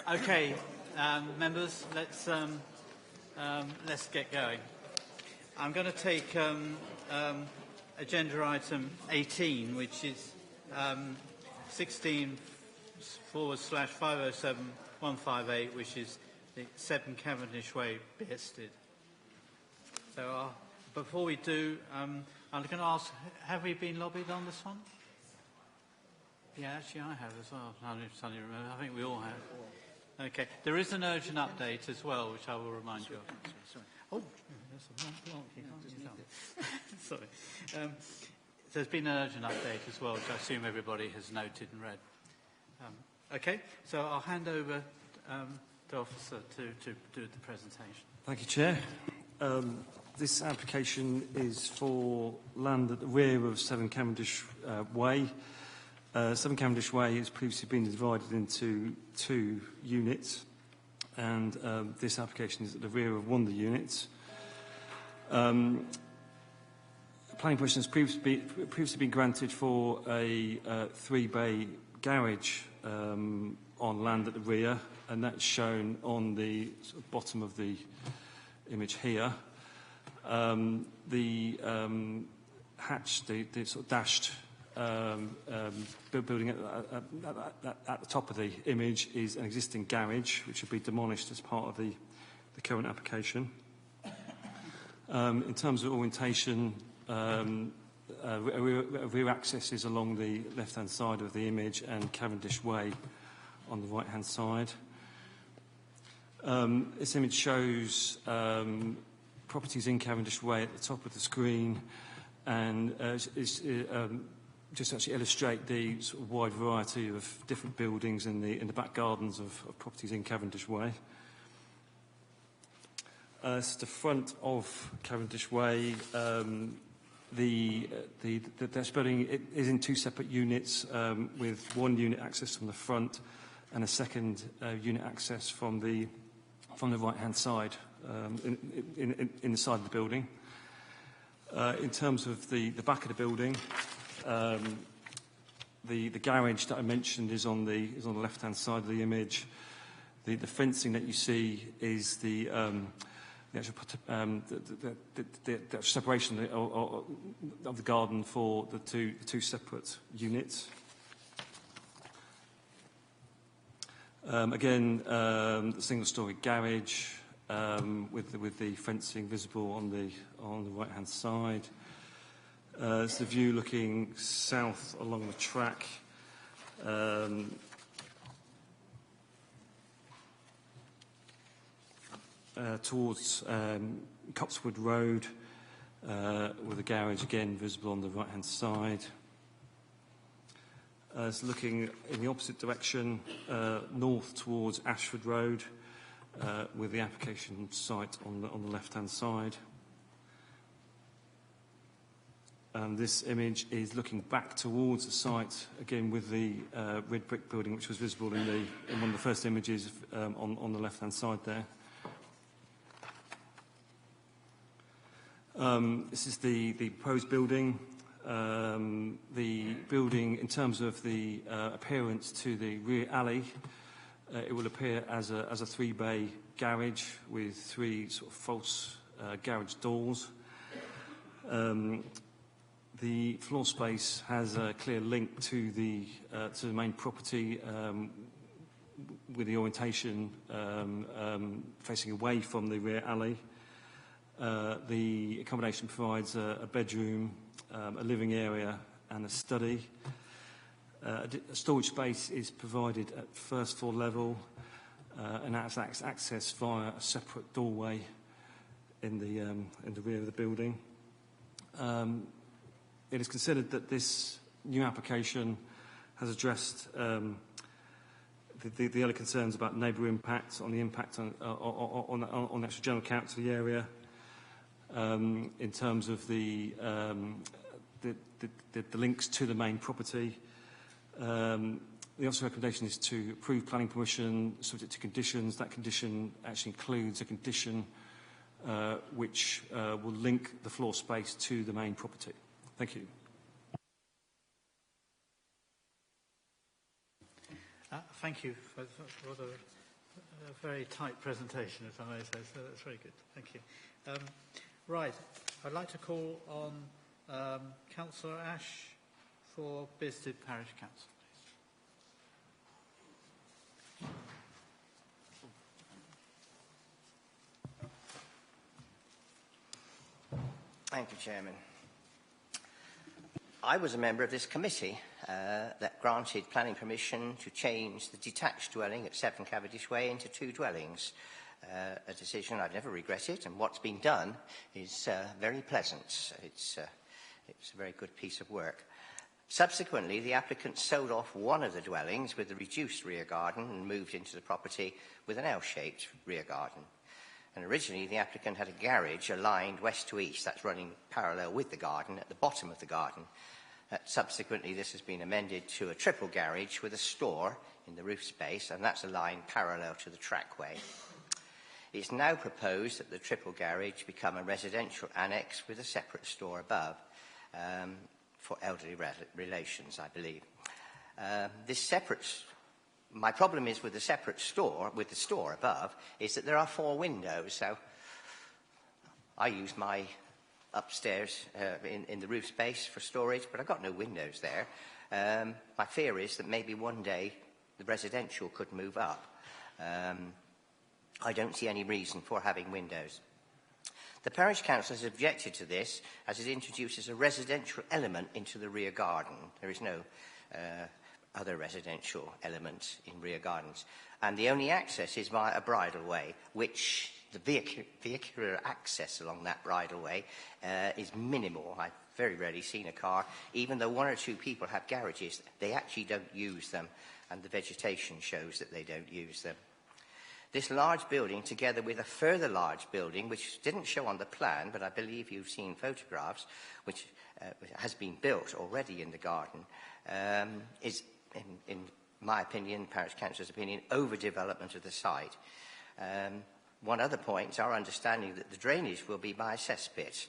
Okay, members, let's get going. I'm going to take agenda item 18, which is 16/507158, which is the 7 Cavendish Way, Bearsted. So before we do, I'm going to ask, have we been lobbied on this one? Yeah, actually I have as well. I think we all have. Okay. There is an urgent update as well, which I will remind you of. Sorry. Oh, that's a long block. You can't use that. Sorry. There's been an urgent update as well, which I assume everybody has noted and read. Okay. So I'll hand over to Officer to do the presentation. Thank you, Chair. This application is for land at the rear of 7 Cavendish Way. 7 Cavendish Way has previously been divided into 2 units, and this application is at the rear of one of the units. Planning permission has previously been granted for a 3-bay garage on land at the rear, and that's shown on the sort of bottom of the image here. The hatch, the sort of dashed building at the top of the image is an existing garage, which will be demolished as part of the current application. In terms of orientation, rear access is along the left-hand side of the image and Cavendish Way on the right-hand side. This image shows properties in Cavendish Way at the top of the screen, and just actually illustrate the sort of wide variety of different buildings in the back gardens of properties in Cavendish Way. It's the front of Cavendish Way. The dash building is in 2 separate units, with 1 unit access from the front and a second unit access from the right-hand side in the side of the building. In terms of the back of the building, the garage that I mentioned is on the left-hand side of the image. The fencing that you see is the actual separation of the garden for the two separate units. Again, the single-storey garage with the fencing visible on the right-hand side. It's the view looking south along the track. Towards Copsewood Road, with the garage again visible on the right-hand side. It's looking in the opposite direction, north towards Ashford Road, with the application site on the left-hand side. And this image is looking back towards the site, again with the red brick building, which was visible in one of the first images on the left-hand side there. This is the proposed building. The building, in terms of the appearance to the rear alley, it will appear as a 3-bay garage with 3 sort of false garage doors. The floor space has a clear link to the main property, with the orientation facing away from the rear alley. The accommodation provides a bedroom, a living area and a study. A storage space is provided at first floor level, and that's accessed via a separate doorway in the rear of the building. It is considered that this new application has addressed the other concerns about neighbour impact, on the impact on the actual general character of the area, in terms of the links to the main property. The officer's recommendation is to approve planning permission subject to conditions. That condition actually includes a condition which will link the floor space to the main property. Thank you. Thank you for the A very tight presentation, if I may say, so that's very good. Thank you. Right, I'd like to call on Councillor Ash for Bearsted Parish Council, please. Thank you, Chairman. I was a member of this committee that granted planning permission to change the detached dwelling at 7 Cavendish Way into 2 dwellings. A decision I've never regretted, and what's been done is very pleasant. It's a very good piece of work. Subsequently, the applicant sold off one of the dwellings with a reduced rear garden and moved into the property with an L-shaped rear garden. And originally, the applicant had a garage aligned west to east, that's running parallel with the garden at the bottom of the garden. Subsequently, this has been amended to a triple garage with a store in the roof space, and that's aligned parallel to the trackway. It's now proposed that the triple garage become a residential annex with a separate store above for elderly relations, I believe. My problem is with the separate store, with the store above, is that there are 4 windows. So I use my upstairs in the roof space for storage, but I've got no windows there. My fear is that maybe one day the residential could move up. I don't see any reason for having windows. The parish council has objected to this as it introduces a residential element into the rear garden. There is no other residential element in rear gardens. And the only access is via a bridleway, which the vehicular access along that bridleway is minimal. I've very rarely seen a car. Even though 1 or 2 people have garages, they actually don't use them, and the vegetation shows that they don't use them. This large building, together with a further large building, which didn't show on the plan, but I believe you've seen photographs, which has been built already in the garden, is, in my opinion, Parish Council's opinion, overdevelopment of the site. One other point is our understanding that the drainage will be by a cesspit.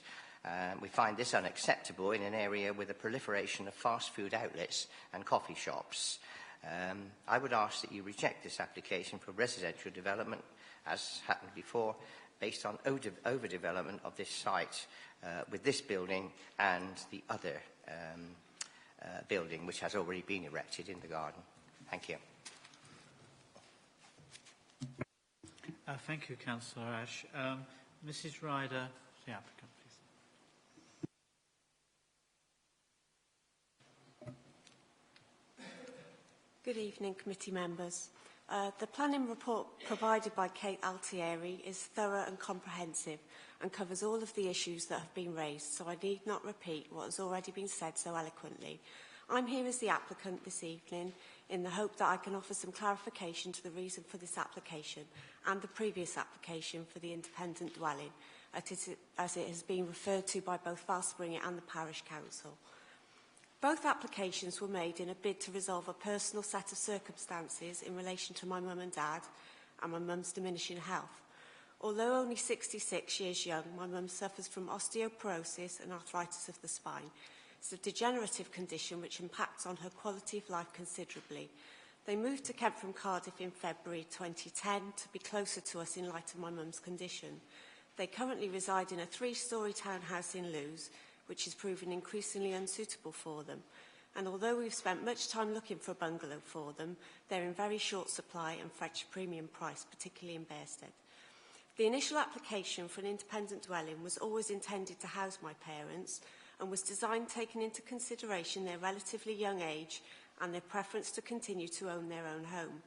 We find this unacceptable in an area with a proliferation of fast food outlets and coffee shops. I would ask that you reject this application for residential development, as happened before, based on overdevelopment of this site with this building and the other building which has already been erected in the garden. Thank you. Thank you, Councillor Ash. Mrs. Ryder, the applicant, please. Good evening, committee members. The planning report provided by Kate Altieri is thorough and comprehensive and covers all of the issues that have been raised, so I need not repeat what has already been said so eloquently. I'm here as the applicant this evening in the hope that I can offer some clarification to the reason for this application and the previous application for the independent dwelling, as it has been referred to by both Valspringen and the Parish Council. Both applications were made in a bid to resolve a personal set of circumstances in relation to my mum and dad and my mum's diminishing health. Although only 66 years young, my mum suffers from osteoporosis and arthritis of the spine. It's a degenerative condition which impacts on her quality of life considerably. They moved to Kent from Cardiff in February 2010 to be closer to us in light of my mum's condition. They currently reside in a 3-storey townhouse in Lewes, which is proving increasingly unsuitable for them. And although we've spent much time looking for a bungalow for them, they're in very short supply and fetch premium price, particularly in Bearsted. The initial application for an independent dwelling was always intended to house my parents and was designed taking into consideration their relatively young age and their preference to continue to own their own home.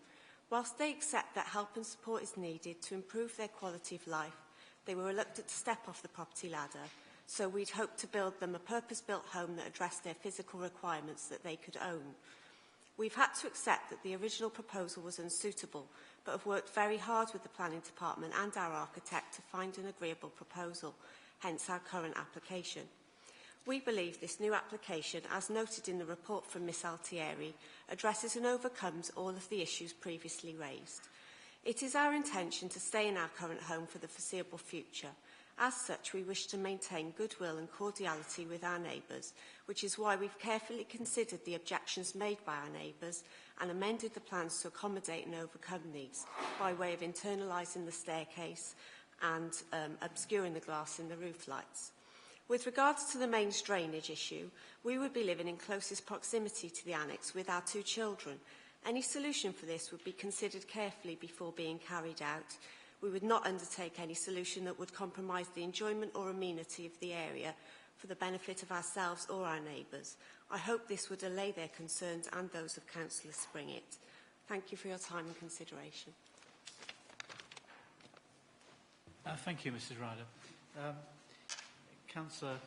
Whilst they accept that help and support is needed to improve their quality of life, they were reluctant to step off the property ladder, so we'd hoped to build them a purpose-built home that addressed their physical requirements that they could own. We've had to accept that the original proposal was unsuitable, but have worked very hard with the planning department and our architect to find an agreeable proposal, hence our current application. We believe this new application, as noted in the report from Ms Altieri, addresses and overcomes all of the issues previously raised. It is our intention to stay in our current home for the foreseeable future, As such, we wish to maintain goodwill and cordiality with our neighbours, which is why we've carefully considered the objections made by our neighbours and amended the plans to accommodate and overcome these by way of internalising the staircase and obscuring the glass in the roof lights. With regards to the mains drainage issue, we would be living in closest proximity to the annex with our 2 children. Any solution for this would be considered carefully before being carried out. We would not undertake any solution that would compromise the enjoyment or amenity of the area for the benefit of ourselves or our neighbours. I hope this would allay their concerns and those of Councillor Springett. Thank you for your time and consideration. Thank you, Mrs Ryder. Councillor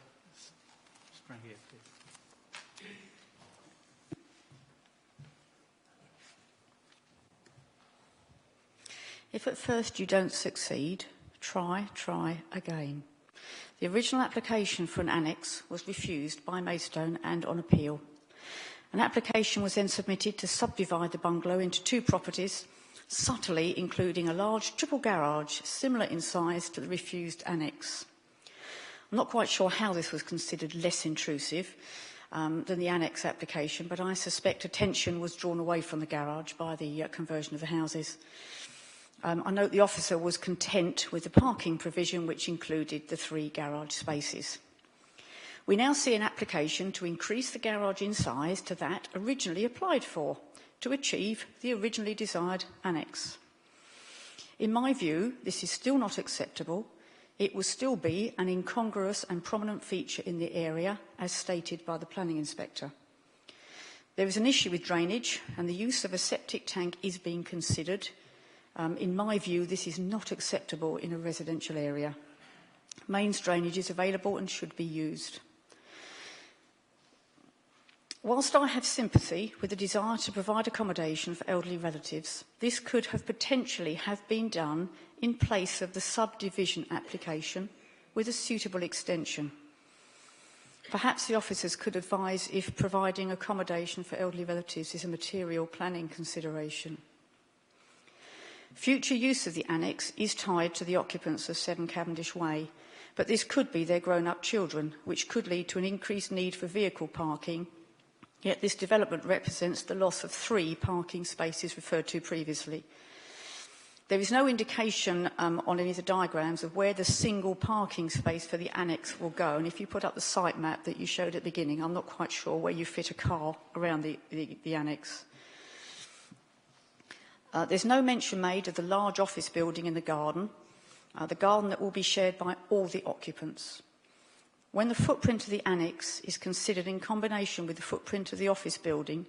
Springett, please. If at first you don't succeed, try again. The original application for an annex was refused by Maidstone and on appeal. An application was then submitted to subdivide the bungalow into 2 properties, subtly including a large triple garage similar in size to the refused annex. I'm not quite sure how this was considered less intrusive than the annex application, but I suspect attention was drawn away from the garage by the conversion of the houses. I note the officer was content with the parking provision, which included the 3 garage spaces. We now see an application to increase the garage in size to that originally applied for, to achieve the originally desired annex. In my view, this is still not acceptable. It will still be an incongruous and prominent feature in the area, as stated by the planning inspector. There is an issue with drainage, and the use of a septic tank is being considered. In my view, this is not acceptable in a residential area. Mains drainage is available and should be used. Whilst I have sympathy with the desire to provide accommodation for elderly relatives, this could have potentially been done in place of the subdivision application with a suitable extension. Perhaps the officers could advise if providing accommodation for elderly relatives is a material planning consideration. Future use of the annex is tied to the occupants of 7 Cavendish Way, but this could be their grown-up children, which could lead to an increased need for vehicle parking, yet this development represents the loss of 3 parking spaces referred to previously. There is no indication on any of the diagrams of where the single parking space for the annex will go, and if you put up the site map that you showed at the beginning, I'm not quite sure where you fit a car around the annex. There's no mention made of the large office building in the garden that will be shared by all the occupants. When the footprint of the annex is considered in combination with the footprint of the office building,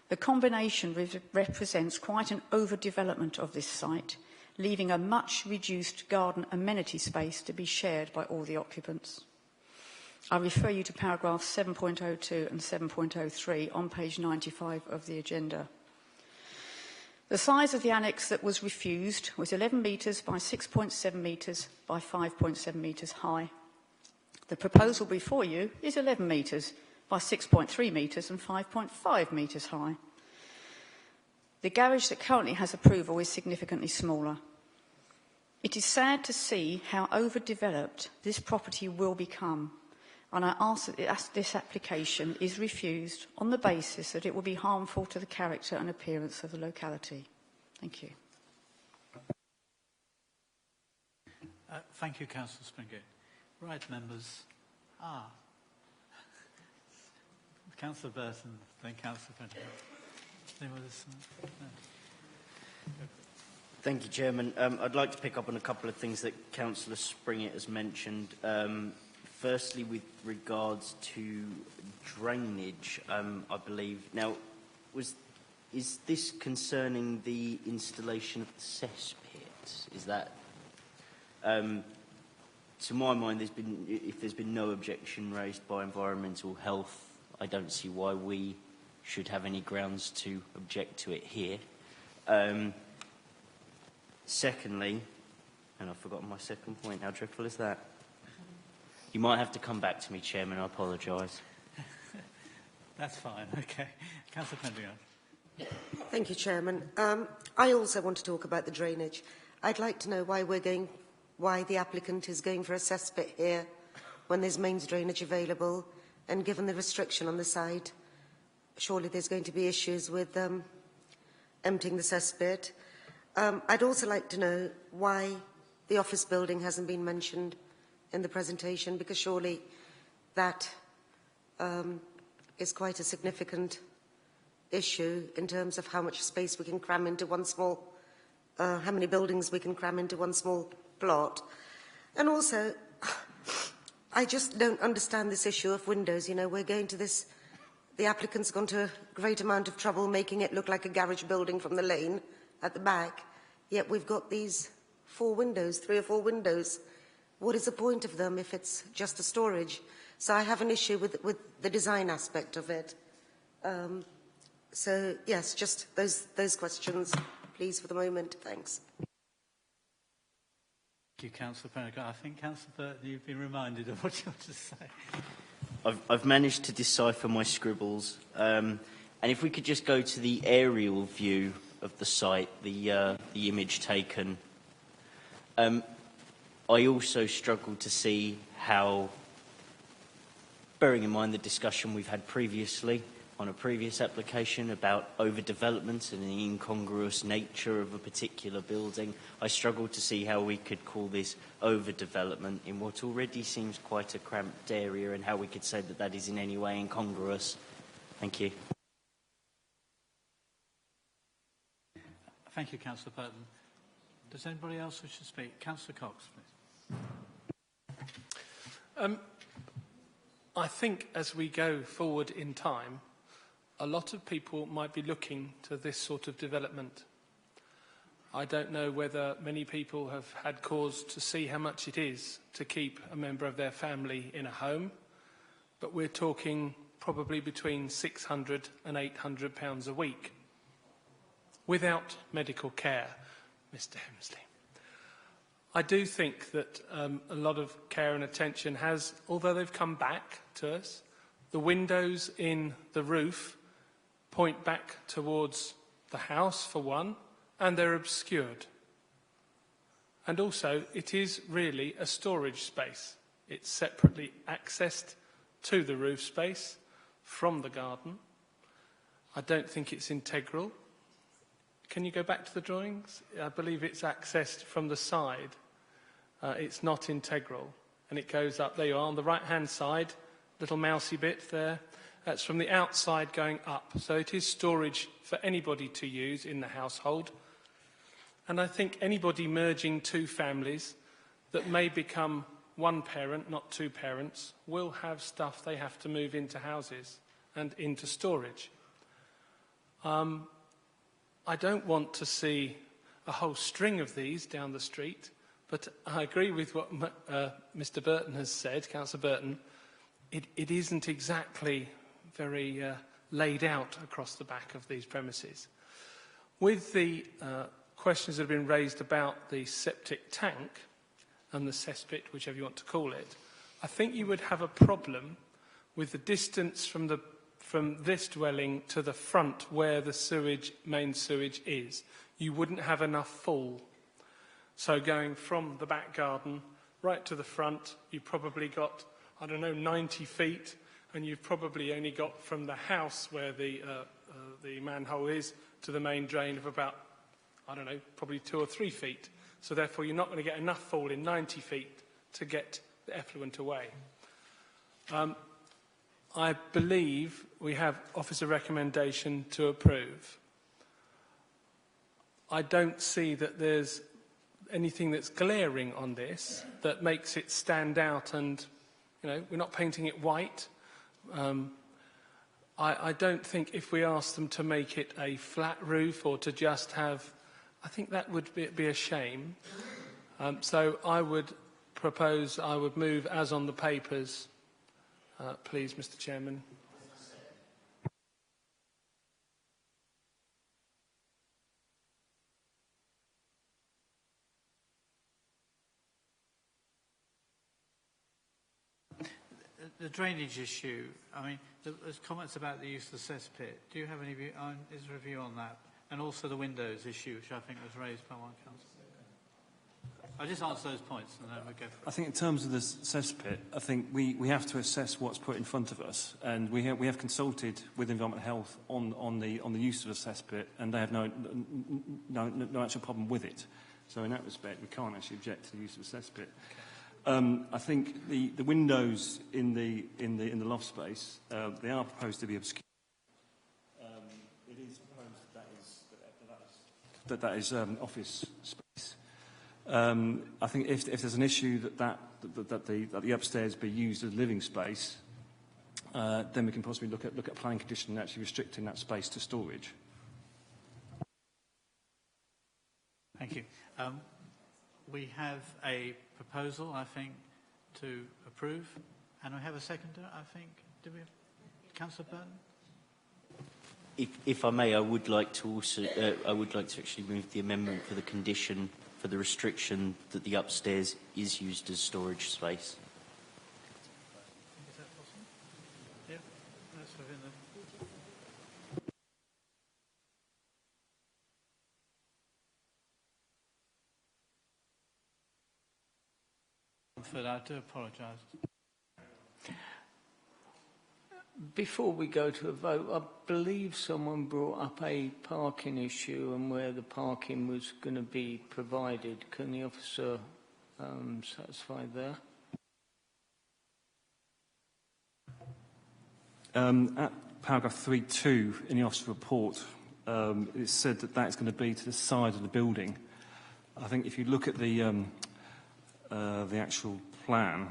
the combination represents quite an overdevelopment of this site, leaving a much reduced garden amenity space to be shared by all the occupants. I refer you to paragraphs 7.02 and 7.03 on page 95 of the agenda. The size of the annex that was refused was 11 metres by 6.7 metres by 5.7 metres high. The proposal before you is 11 metres by 6.3 metres and 5.5 metres high. The garage that currently has approval is significantly smaller. It is sad to see how overdeveloped this property will become, and I ask that this application is refused on the basis that it will be harmful to the character and appearance of the locality. Thank you. Thank you, Councillor Springett. Right, members. Councillor Burton, then Councillor Prendergast. Thank you, Chairman. I'd like to pick up on a couple of things that Councillor Springett has mentioned. Firstly, with regards to drainage, I believe. Now, is this concerning the installation of the cesspit? Is that, to my mind, if there's been no objection raised by environmental health, I don't see why we should have any grounds to object to it here. Secondly, and I've forgotten my second point, how dreadful is that? You might have to come back to me, Chairman, I apologise. That's fine, okay. Councillor Prendergast. Thank you, Chairman. I also want to talk about the drainage. I'd like to know why we're going why the applicant is going for a cesspit here when there's mains drainage available, and given the restriction on the side, surely there's going to be issues with emptying the cesspit. I'd also like to know why the office building hasn't been mentioned in the presentation, because surely that is quite a significant issue in terms of how much space we can cram into one small, how many buildings we can cram into one small plot. And also, I just don't understand this issue of windows. You know, we're going to this, the applicant's gone to a great amount of trouble making it look like a garage building from the lane at the back, yet we've got these 4 windows, 3 or 4 windows. What is the point of them if it's just a storage? So I have an issue with the design aspect of it. So, yes, just those questions, please, for the moment. Thanks. Thank you, Councillor Prendergast. I think, Councillor Burton, you've been reminded of what you want to say. I've managed to decipher my scribbles. And if we could just go to the aerial view of the site, the image taken. I also struggle to see how, bearing in mind the discussion we've had previously on a previous application about overdevelopment and the incongruous nature of a particular building, I struggle to see how we could call this overdevelopment in what already seems quite a cramped area, and how we could say that that is in any way incongruous. Thank you. Thank you, Councillor Burton. Does anybody else wish to speak? Councillor Cox, please. I think as we go forward in time, a lot of people might be looking to this sort of development. I don't know whether many people have had cause to see how much it is to keep a member of their family in a home, but we're talking probably between £600 and £800 a week without medical care, Mr. Hemsley. I do think that a lot of care and attention has, although they've come back to us, the windows in the roof point back towards the house, for one, and they're obscured. And also, it is really a storage space. It's separately accessed to the roof space from the garden. I don't think it's integral. Can you go back to the drawings? I believe it's accessed from the side. It's not integral. And it goes up. There you are, on the right-hand side, little mousy bit there. That's from the outside going up. So it is storage for anybody to use in the household. And I think anybody merging 2 families that may become 1 parent, not 2 parents, will have stuff they have to move into houses and into storage. I don't want to see a whole string of these down the street, but I agree with what Mr. Burton has said, Councillor Burton. It isn't exactly very laid out across the back of these premises. With the questions that have been raised about the septic tank and the cesspit, whichever you want to call it, I think you would have a problem with the distance from this dwelling to the front where the main sewage is. You wouldn't have enough fall. So going from the back garden right to the front, you've probably got, 90 feet, and you've probably only got from the house where the manhole is to the main drain of about, probably 2 or 3 feet. So therefore you're not going to get enough fall in 90 feet to get the effluent away. I believe we have officer recommendation to approve. I don't see that there's anything that's glaring on this that makes it stand out, and we're not painting it white. I don't think if we ask them to make it a flat roof or to just have, I think that would be a shame. So I would move as on the papers, please, Mr. Chairman. The drainage issue, there's comments about the use of the cesspit. Do you have any view is there a view on that? And also the windows issue, which I think was raised by one councillor. I'll just answer those points and then we'll go for I think in terms of the cesspit, I think we have to assess what's put in front of us, and we have consulted with Environment Health on the use of a cesspit, and they have no actual problem with it. So in that respect, we can't actually object to the use of a cesspit. Okay. I think the windows in the loft space, they are proposed to be obscure. It is proposed that is office space. I think if there's an issue that the upstairs be used as living space, then we can possibly look at planning condition and actually restricting that space to storage. Thank you. We have a proposal, I think, to approve, and we have a seconder, I think. Do we have Councillor Burton? If I may, I would like to also, actually move the amendment for the condition for the restriction that the upstairs is used as storage space. Is that possible? Yeah, that's within the... I do apologise. Before we go to a vote, I believe someone brought up a parking issue and where the parking was going to be provided. Can the officer satisfy there? At paragraph 3.2 in the officer report, it said that that's going to be to the side of the building. I think if you look at the actual plan,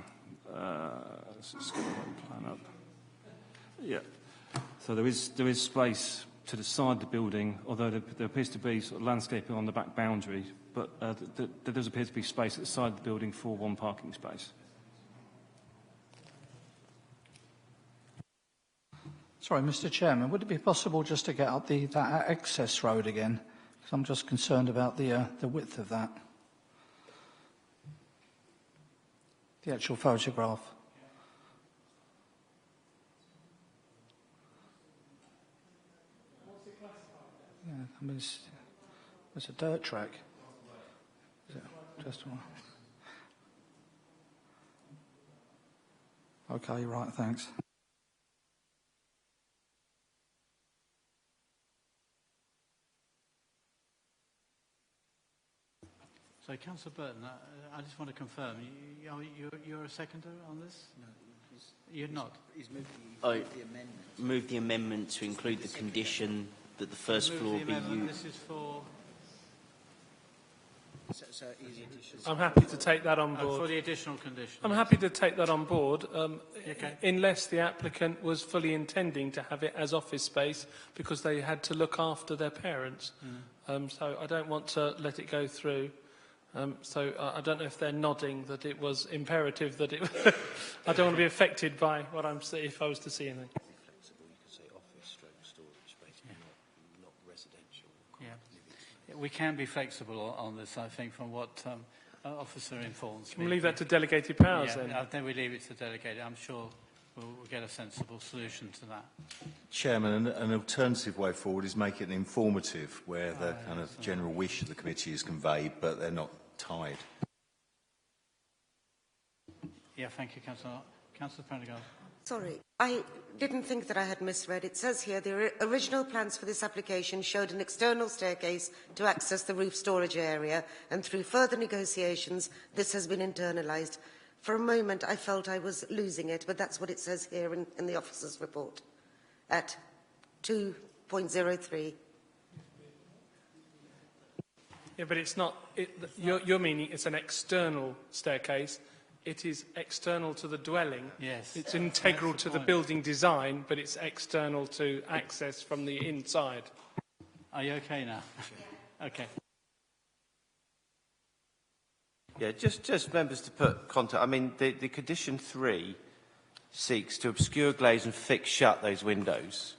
let's just get the plan up. Yeah. So there is space to the side of the building, although there appears to be sort of landscaping on the back boundary, but there does appear to be space at the side of the building for one parking space. Sorry, Mr. Chairman, would it be possible just to get up that access road again? Because I'm just concerned about the width of that. The actual photograph. Yeah, I mean, it's a dirt track. Is it just one? Okay, right, thanks. So, Councillor Burton, I just want to confirm, you're a seconder on this? No. You're not? He's moved the amendment. Move the amendment to include the condition that the first floor be used. This is for... I'm happy to take that on board. For the additional condition. I'm happy to take that on board, okay. Unless the applicant was fully intending to have it as office space because they had to look after their parents. So I don't want to let it go through. So I don't know if they're nodding that it was imperative that it... I don't want to be affected by what I'm saying if I was to see anything. We can be flexible on this, I think, from what officer informs me. Can we leave that to delegated powers then? I think we leave it to delegated. I'm sure we'll get a sensible solution to that. Chairman, an alternative way forward is make it informative, where the kind of general wish of the committee is conveyed, but they're not tied. Yeah, thank you, Councillor. Councillor Prendergast. Sorry, I didn't think that I had misread. It says here the original plans for this application showed an external staircase to access the roof storage area, and through further negotiations, this has been internalised. For a moment, I felt I was losing it, but that's what it says here in the officer's report at 2.03. Yeah, but it's not... You're meaning it's an external staircase. It is external to the dwelling. Yes. It's integral to the building design, but it's external to access from the inside. Are you okay now? Okay. Yeah, just members to put context. I mean, the condition 3 seeks to obscure, glaze and fix shut those windows.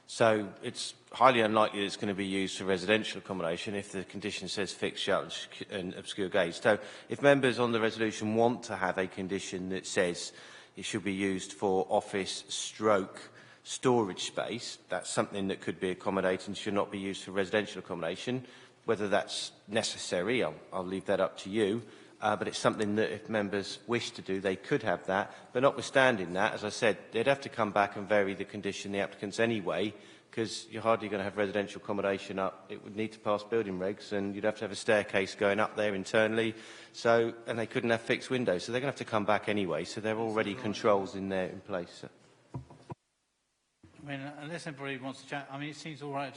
So it's highly unlikely that it's going to be used for residential accommodation if the condition says fix, shut and obscure glaze. So if members on the resolution want to have a condition that says it should be used for office stroke storage space, that's something that could be accommodated and should not be used for residential accommodation, Whether that's necessary, I'll leave that up to you. But it's something that if members wish to do, they could have that. But notwithstanding that, as I said, they'd have to come back and vary the condition, the applicants anyway, because you're hardly going to have residential accommodation up. It would need to pass building regs, and you'd have to have a staircase going up there internally. So, and they couldn't have fixed windows, so they're going to have to come back anyway. So there are already controls in there in place. So. I mean, unless anybody wants to chat, I mean, it seems all right,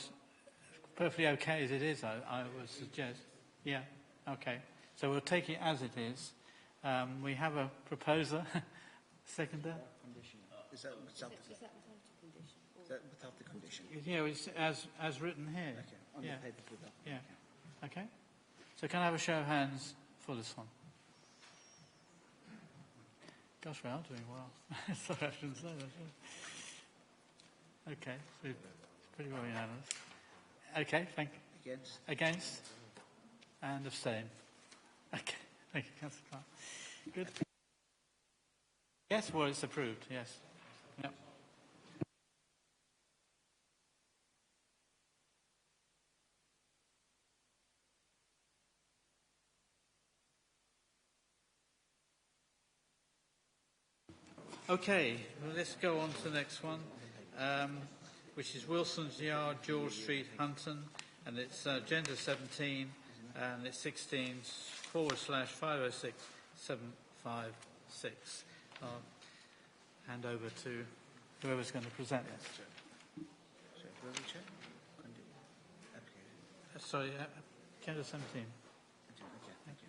perfectly okay as it is, I would suggest. Yeah, okay. So we'll take it as it is. We have a proposer. Seconder? Is that without the condition? Is that without the condition? Yeah, it's as written here. Okay, on the paper without. Yeah. Okay. So can I have a show of hands for this one? Gosh, we are doing well. Sorry, I shouldn't say that. Okay, so it's pretty well unanimous. Okay, thank you. Against? Against? And abstain. Okay, thank you, Councillor Clark. Good. Yes, well, it's approved, yes. Yep. Okay, well, let's go on to the next one, which is Wilson's Yard, George Street, Hunton, and it's agenda 17, and it's 16//506 756. I'll hand over to whoever's going to present this. Sorry, agenda 17. Thank you.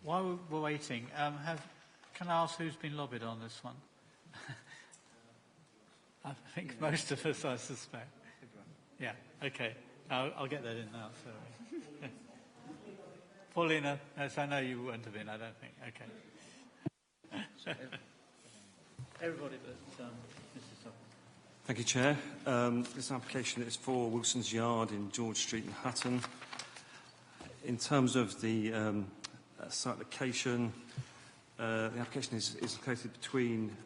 While we're waiting, can I ask who's been lobbied on this one? I think most of us, I suspect. Yeah, okay. I'll get that in now, sorry. Paulina, yes, I know you wouldn't have been, I don't think. Okay. Everybody but Mr. Sutton. Thank you, Chair. This application is for Wilson's Yard in George Street in Hutton. In terms of the site location, the application is located between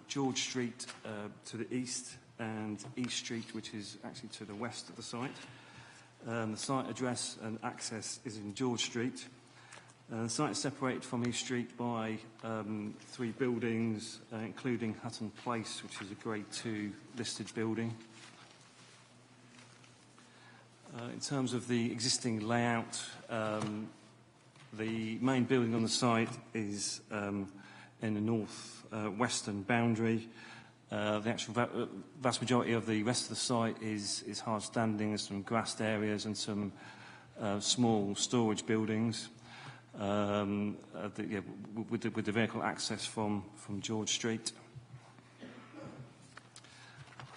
George Street to the east and East Street, which is actually to the west of the site. The site address and access is in George Street. The site is separated from East Street by 3 buildings, including Hutton Place, which is a Grade 2 listed building. In terms of the existing layout, the main building on the site is in the north-western boundary. The actual vast majority of the rest of the site is hard standing. There's some grassed areas and some small storage buildings with the vehicle access from George Street.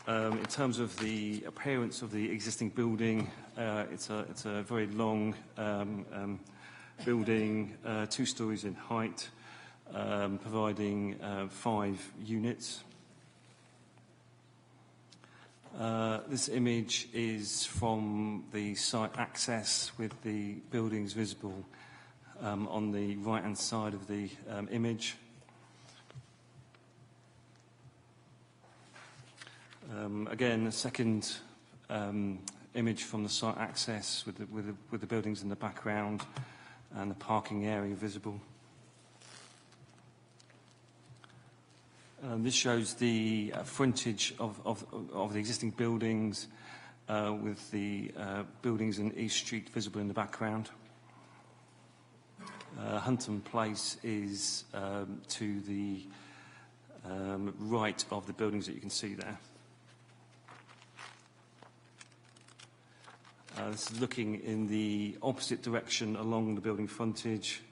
In terms of the appearance of the existing building, it's a very long building, 2 stories in height, providing 5 units. This image is from the site access with the buildings visible on the right-hand side of the image. Again, the second image from the site access with the buildings in the background and the parking area visible. This shows the frontage of the existing buildings with the buildings in East Street visible in the background. Hunton Place is to the right of the buildings that you can see there. This is looking in the opposite direction along the building frontage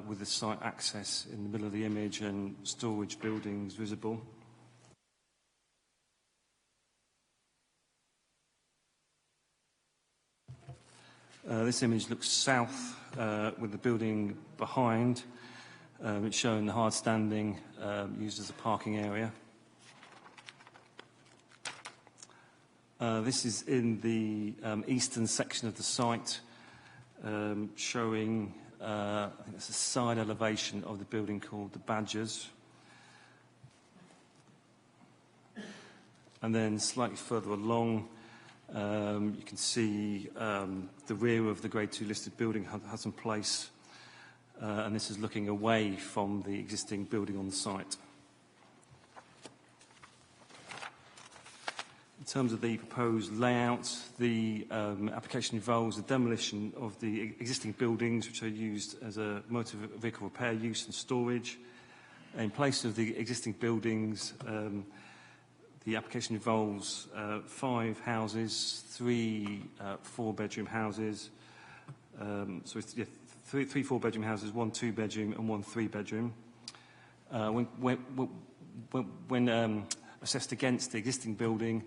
with the site access in the middle of the image and storage buildings visible. This image looks south with the building behind. It's showing the hard standing used as a parking area. This is in the eastern section of the site, showing, I think it's a side elevation of the building called the Badgers. And then slightly further along, you can see the rear of the Grade 2 listed building, Hudson Place, and this is looking away from the existing building on the site. In terms of the proposed layout, the application involves the demolition of the existing buildings which are used as a motor vehicle repair use and storage. In place of the existing buildings, the application involves 5 houses, 3 4-bedroom houses, three 4-bedroom houses, 1 2-bedroom and 1 3-bedroom. When assessed against the existing building,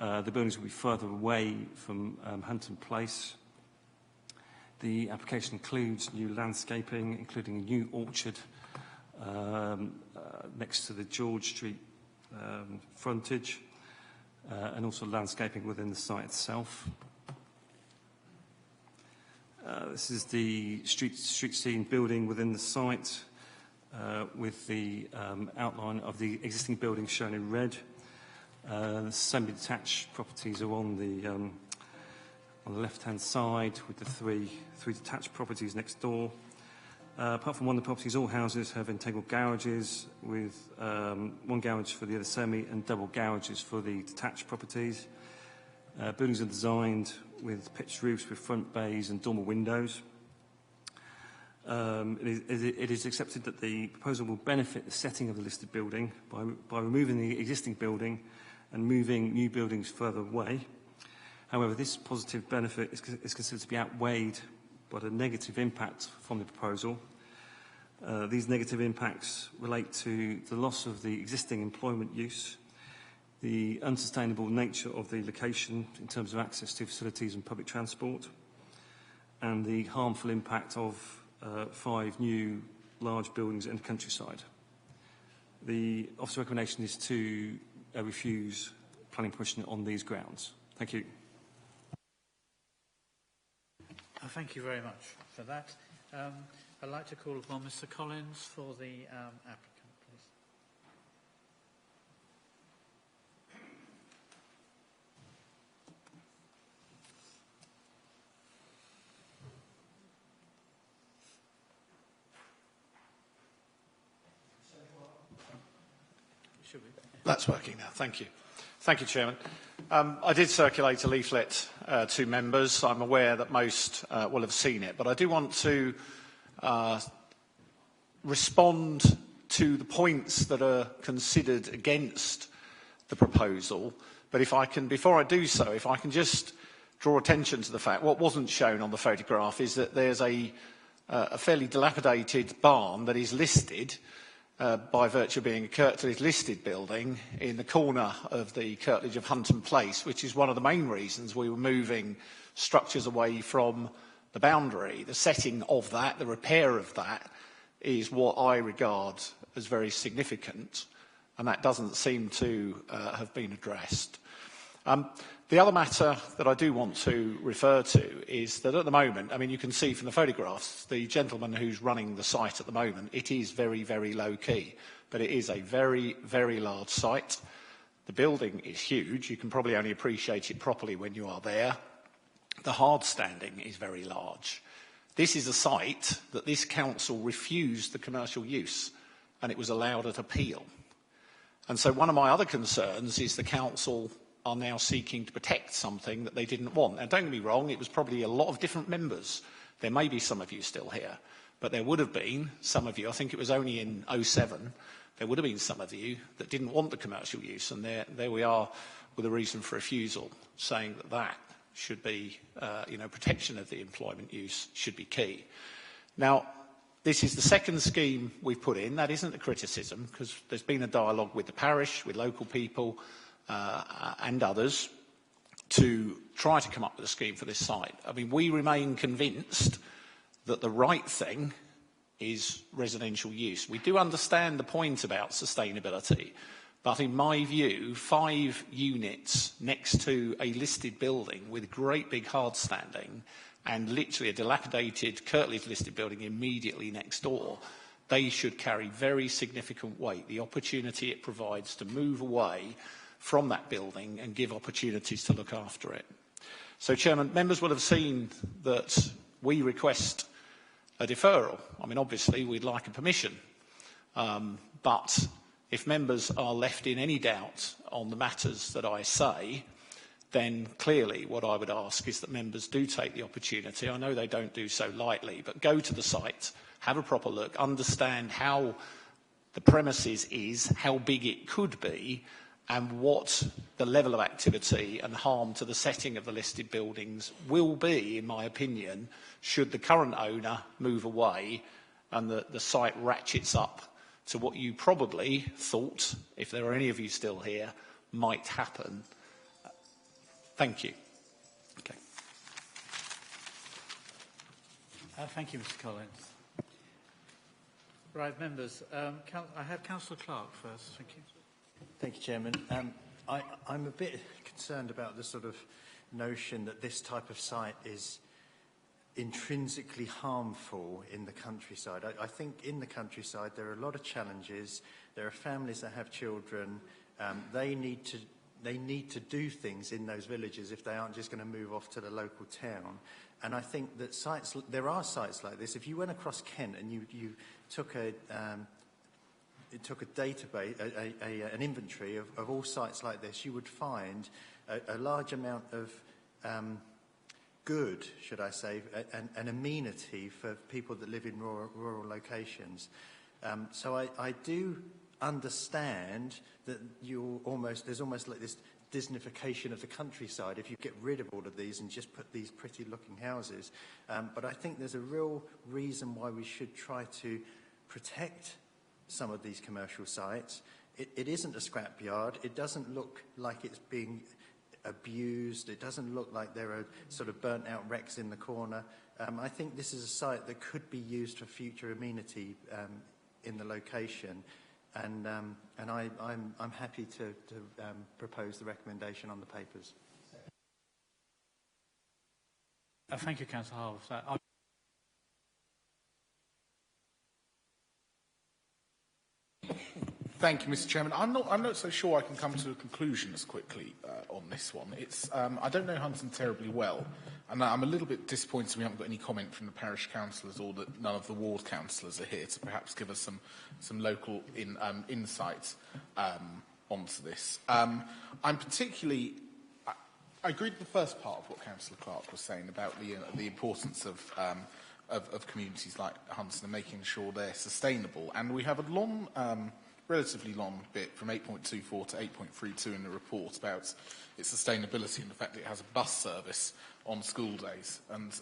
the buildings will be further away from Hunton Place. The application includes new landscaping, including a new orchard next to the George Street frontage, and also landscaping within the site itself. This is the street scene building within the site, with the outline of the existing building shown in red. The semi-detached properties are on the left-hand side, with the three detached properties next door. Apart from one of the properties, all houses have integral garages, with 1 garage for the other semi and double garages for the detached properties. Buildings are designed with pitched roofs with front bays and dormer windows. It is accepted that the proposal will benefit the setting of the listed building by removing the existing building and moving new buildings further away. However, this positive benefit is considered to be outweighed by the negative impact from the proposal. These negative impacts relate to the loss of the existing employment use, the unsustainable nature of the location in terms of access to facilities and public transport, and the harmful impact of 5 new large buildings in the countryside. The Office's recommendation is to refuse planning permission on these grounds. Thank you. Thank you very much for that. I'd like to call upon Mr. Collins for the applicant, please. Should we? That's working now. Thank you. Thank you, Chairman. I did circulate a leaflet to members. I'm aware that most will have seen it, but I do want to respond to the points that are considered against the proposal. But if I can, before I do so, if I can just draw attention to the fact, what wasn't shown on the photograph is that there's a fairly dilapidated barn that is listed by virtue of being a Kirklees listed building in the corner of the Kirklees of Hunton Place, which is one of the main reasons we were moving structures away from the boundary. The setting of that, the repair of that, is what I regard as very significant, and that doesn't seem to have been addressed. The other matter that I do want to refer to is that at the moment, I mean, you can see from the photographs, the gentleman who's running the site at the moment, it is very, very low key, but it is a very, very large site. The building is huge. You can probably only appreciate it properly when you are there. The hard standing is very large. This is a site that this council refused the commercial use, and it was allowed at appeal. And so one of my other concerns is the council are now seeking to protect something that they didn't want. Now, don't get me wrong, it was probably a lot of different members. There may be some of you still here, but there would have been some of you, I think it was only in 07, there would have been some of you that didn't want the commercial use, and there we are with a reason for refusal, saying that that should be, protection of the employment use should be key. Now, this is the second scheme we've put in. That isn't a criticism, because there's been a dialogue with the parish, with local people, and others to try to come up with a scheme for this site. I mean, we remain convinced that the right thing is residential use. We do understand the point about sustainability, but in my view, 5 units next to a listed building with great big hard standing and literally a dilapidated Kirtleaf listed building immediately next door, they should carry very significant weight. The opportunity it provides to move away from that building and give opportunities to look after it. So, Chairman, members will have seen that we request a deferral. I mean, obviously, we'd like a permission. But if members are left in any doubt on the matters that I say, then clearly what I would ask is that members do take the opportunity. I know they don't do so lightly, but go to the site, have a proper look, understand how the premises is, how big it could be, and what the level of activity and harm to the setting of the listed buildings will be, in my opinion, should the current owner move away and the site ratchets up to what you probably thought, if there are any of you still here, might happen. Thank you. Okay. Thank you, Mr. Collins. Right, members. I have Councillor Clark first. Thank you. Thank you, Chairman. I'm a bit concerned about the sort of notion that this type of site is intrinsically harmful in the countryside. I think in the countryside there are a lot of challenges. There are families that have children. They need to do things in those villages if they aren't just going to move off to the local town. And I think that there are sites like this. If you went across Kent and you took a database, an inventory of all sites like this, you would find a large amount of good, should I say, an amenity for people that live in rural locations. So I do understand that there's almost like this Disneyfication of the countryside if you get rid of all of these and just put these pretty looking houses. But I think there's a real reason why we should try to protect some of these commercial sites. It isn't a scrapyard. It doesn't look like it's being abused. It doesn't look like there are sort of burnt out wrecks in the corner. I think this is a site that could be used for future amenity in the location. And I'm happy to propose the recommendation on the papers. Thank you, Councillor Harwood, for that. Thank you, Mr. Chairman. I'm not so sure I can come to a conclusion as quickly on this one. I don't know Hunton terribly well, and I'm a little bit disappointed we haven't got any comment from the parish councillors or that none of the ward councillors are here to perhaps give us some local insights onto this. I'm particularly... I agreed with the first part of what Councillor Clark was saying about the importance of communities like Hunton and making sure they're sustainable. And we have a long... relatively long bit from 8.24 to 8.32 in the report about its sustainability and the fact that it has a bus service on school days and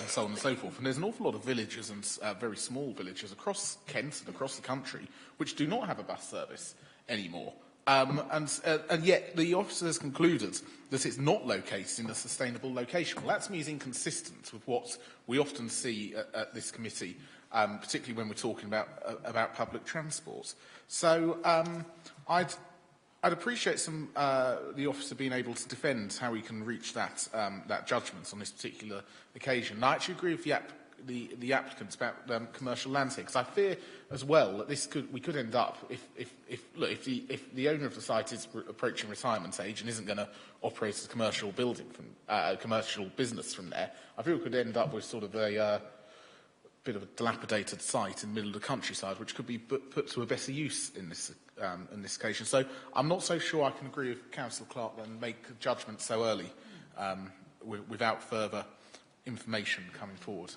so on and so forth. And there's an awful lot of villages and very small villages across Kent and across the country which do not have a bus service anymore. And yet the officer has concluded that it's not located in a sustainable location. Well, that to me is inconsistent with what we often see at this committee, particularly when we're talking about public transport. So I'd appreciate the officer being able to defend how he can reach that judgment on this particular occasion. And I actually agree with the applicants about commercial land here, because I fear as well that we could end up if the owner of the site is approaching retirement age and isn't going to operate as a commercial building commercial business from there. I feel we could end up with sort of a bit of a dilapidated site in the middle of the countryside, which could be put to a better use in this occasion. So I'm not so sure I can agree with Councillor Clark and make a judgment so early without further information coming forward.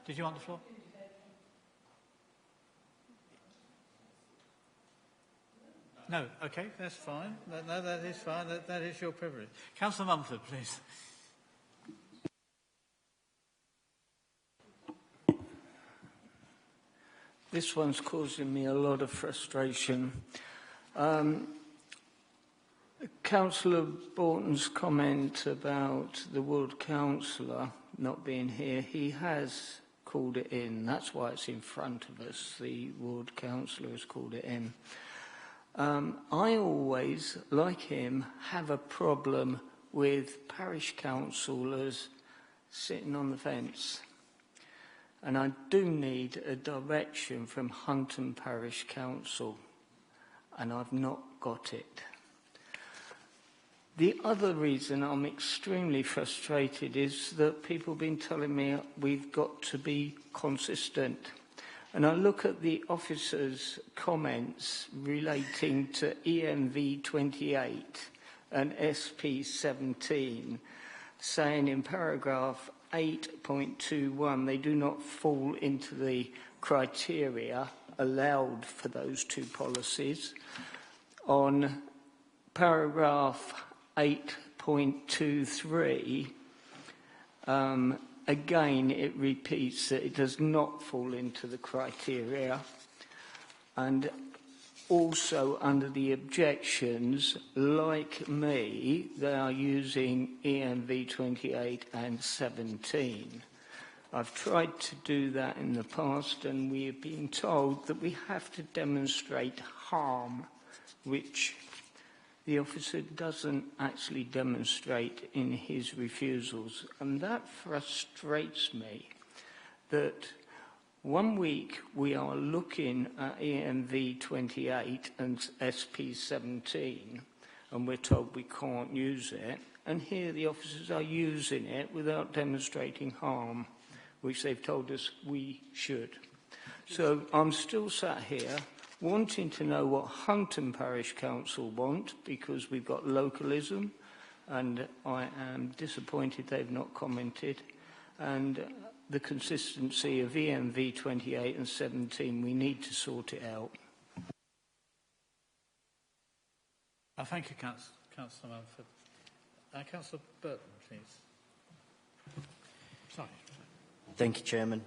Did you want the floor? No, okay, that's fine. No, that is fine. That is your privilege. Councillor Mumford, please. This one's causing me a lot of frustration. Councillor Borton's comment about the ward councillor not being here, he has called it in. That's why it's in front of us. The ward councillor has called it in. I always, like him, have a problem with parish councillors sitting on the fence. And I do need a direction from Hunton Parish Council, and I've not got it. The other reason I'm extremely frustrated is that people have been telling me we've got to be consistent. And I look at the officers' comments relating to EMV 28 and SP 17, saying in paragraph 8.21 they do not fall into the criteria allowed for those two policies. On paragraph 8.23, again it repeats that it does not fall into the criteria, and also under the objections, like me, they are using EMV 28 and 17. I've tried to do that in the past, and we have been told that we have to demonstrate harm, which the officer doesn't actually demonstrate in his refusals. And that frustrates me, that 1 week we are looking at EMV 28 and SP 17, and we're told we can't use it, and here the officers are using it without demonstrating harm, which they've told us we should. So I'm still sat here wanting to know what Hunton Parish Council want, because we've got localism, and I am disappointed they've not commented, and the consistency of EMV 28 and 17, we need to sort it out. Thank you, Councillor Mumford. Councillor Burton, please. Sorry. Thank you, Chairman.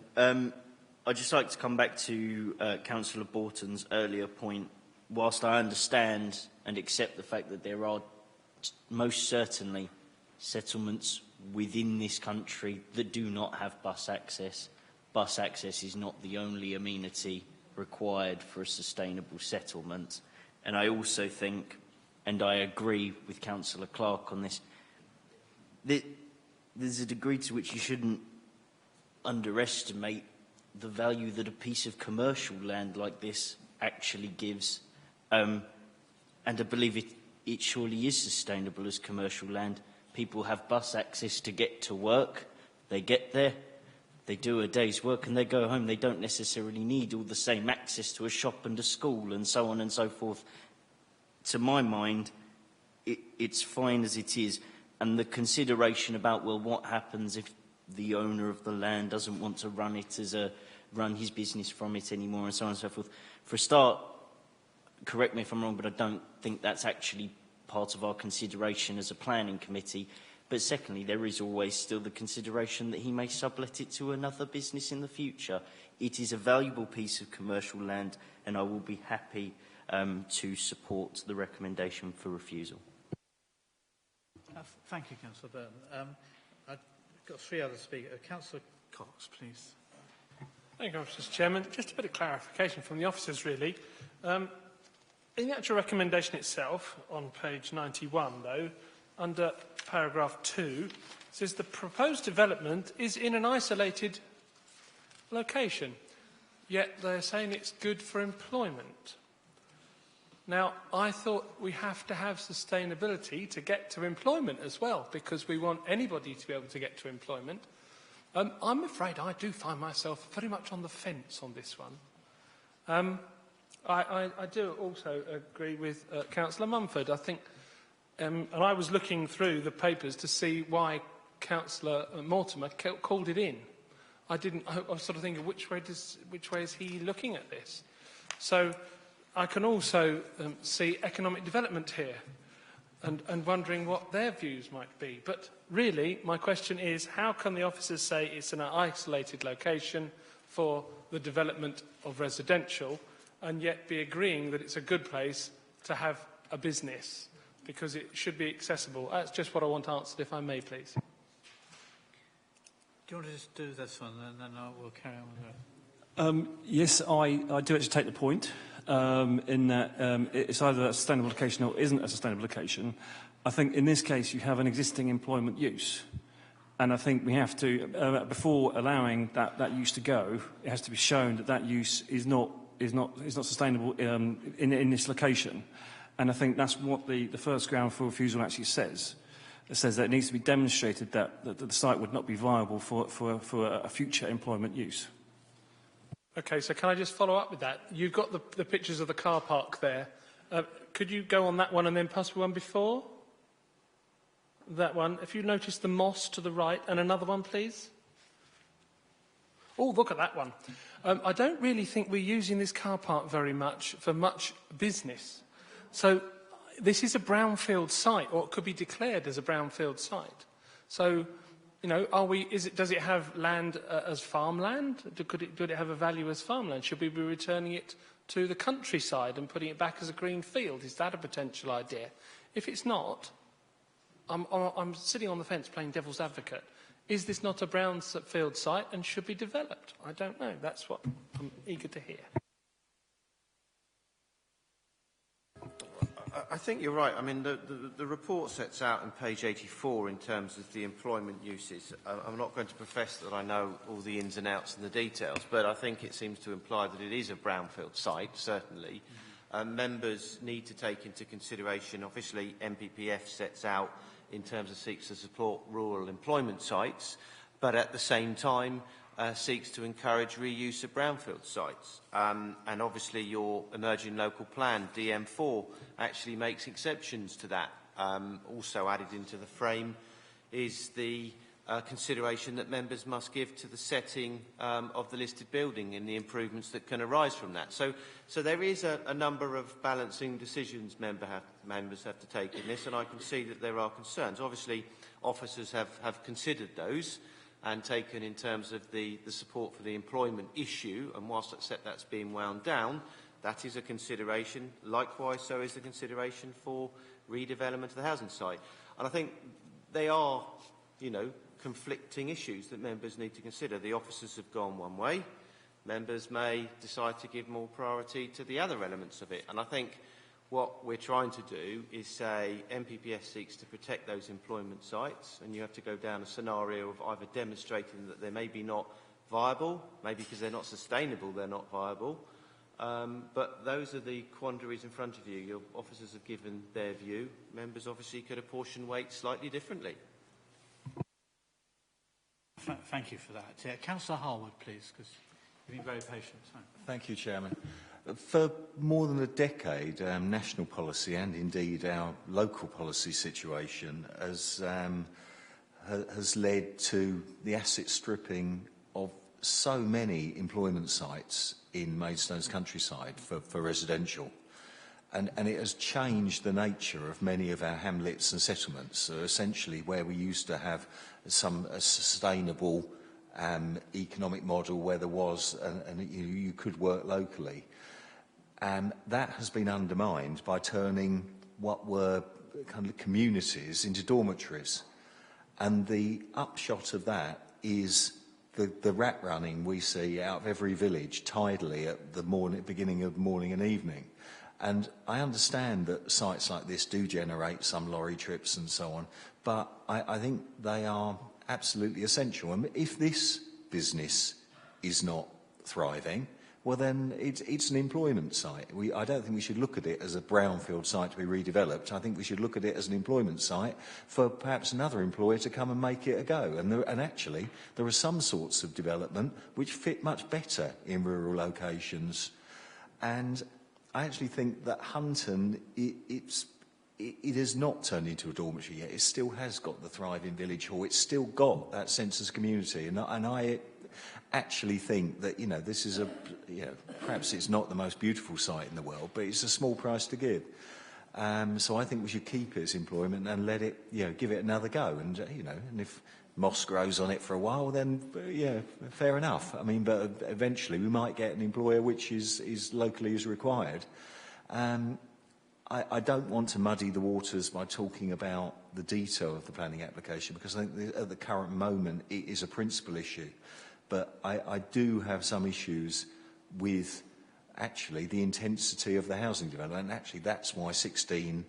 I'd just like to come back to Councillor Borton's earlier point. Whilst I understand and accept the fact that there are most certainly settlements within this country that do not have bus access is not the only amenity required for a sustainable settlement. And I also think, and I agree with Councillor Clark on this, that there's a degree to which you shouldn't underestimate the value that a piece of commercial land like this actually gives. And I believe it surely is sustainable as commercial land. People have bus access to get to work. They get there, they do a day's work and they go home. They don't necessarily need all the same access to a shop and a school and so on and so forth. To my mind, it's fine as it is. And the consideration about, well, what happens if the owner of the land doesn't want to run his business from it anymore and so on and so forth. For a start, correct me if I'm wrong, but I don't think that's actually part of our consideration as a planning committee. But secondly, there is always still the consideration that he may sublet it to another business in the future. It is a valuable piece of commercial land, and I will be happy to support the recommendation for refusal. Thank you, Councillor Burton. I've got three other speakers. Councillor Cox, please. Thank you, Mr. Chairman. Just a bit of clarification from the officers, really. In the actual recommendation itself, on page 91, though, under paragraph 2, it says the proposed development is in an isolated location, yet they're saying it's good for employment. Now, I thought we have to have sustainability to get to employment as well, because we want anybody to be able to get to employment. I'm afraid I do find myself very much on the fence on this one. I do also agree with Councillor Mumford. I think, and I was looking through the papers to see why Councillor Mortimer called it in. I was sort of thinking, which way is he looking at this? So I can also see economic development here and wondering what their views might be. But really, my question is, how can the officers say it's an isolated location for the development of residential and yet be agreeing that it's a good place to have a business? because it should be accessible. That's just what I want answered, if I may, please. Do you want to just do this one, and then we'll carry on with it? Yes, I do actually take the point in that it's either a sustainable location or isn't a sustainable location. I think in this case you have an existing employment use, and I think we have to, before allowing that use to go, it has to be shown that that use is not sustainable in this location, and I think that's what the first ground for refusal actually says. It says that it needs to be demonstrated that the site would not be viable for a future employment use. Okay, so can I just follow up with that? You've got the pictures of the car park there. Could you go on that one and then possibly one before? That one. If you notice the moss to the right, and another one, please. Oh, look at that one. I don't really think we're using this car park very much for much business. So this is a brownfield site, or it could be declared as a brownfield site. So, you know, does it have land as farmland? Could it have a value as farmland? Should we be returning it to the countryside and putting it back as a green field? Is that a potential idea? If it's not, I'm sitting on the fence playing devil's advocate. Is this not a brownfield site and should be developed? I don't know. That's what I'm eager to hear. I think you're right. I mean, the report sets out on page 84 in terms of the employment uses. I'm not going to profess that I know all the ins and outs and the details, but I think it seems to imply that it is a brownfield site, certainly. Members need to take into consideration, obviously, MPPF sets out in terms of seeks to support rural employment sites, but at the same time seeks to encourage reuse of brownfield sites. And obviously your emerging local plan, DM4, actually makes exceptions to that. Also added into the frame is the consideration that members must give to the setting of the listed building and the improvements that can arise from that. So there is a number of balancing decisions members have to take in this, and I can see that there are concerns. Obviously, officers have considered those and taken in terms of the support for the employment issue, and whilst that's being wound down, that is a consideration. Likewise, so is the consideration for redevelopment of the housing site. And I think they are, you know, conflicting issues that members need to consider. The officers have gone one way. Members may decide to give more priority to the other elements of it. And I think what we're trying to do is say MPPS seeks to protect those employment sites, and you have to go down a scenario of either demonstrating that they may be not viable, maybe because they're not sustainable, they're not viable. But those are the quandaries in front of you. Your officers have given their view. Members obviously could apportion weight slightly differently. Thank you for that. Yeah, Councillor Harwood, please, because you've been very patient. Thank you, Chairman. For more than a decade, national policy and indeed our local policy situation has led to the asset stripping of so many employment sites in Maidstone's countryside for residential. And it has changed the nature of many of our hamlets and settlements. So essentially, where we used to have a sustainable economic model where there was and you could work locally, that has been undermined by turning what were kind of communities into dormitories. And the upshot of that is the rat running we see out of every village tidily at the beginning of morning and evening. And I understand that sites like this do generate some lorry trips and so on, but I think they are absolutely essential. And if this business is not thriving, well then it's an employment site. I don't think we should look at it as a brownfield site to be redeveloped. I think we should look at it as an employment site for perhaps another employer to come and make it a go. And actually, there are some sorts of development which fit much better in rural locations. And I actually think that Hunton, it has not turned into a dormitory yet. It still has got the thriving village hall. It's still got that sense of community. And I actually think that, this is perhaps it's not the most beautiful site in the world, but it's a small price to give. So I think we should keep its employment and let it, give it another go. And, and if moss grows on it for a while, then, fair enough. I mean, but eventually we might get an employer which is locally as required. I don't want to muddy the waters by talking about the detail of the planning application, because I think at the current moment it is a principal issue. But I do have some issues with actually the intensity of the housing development. And actually that's why 16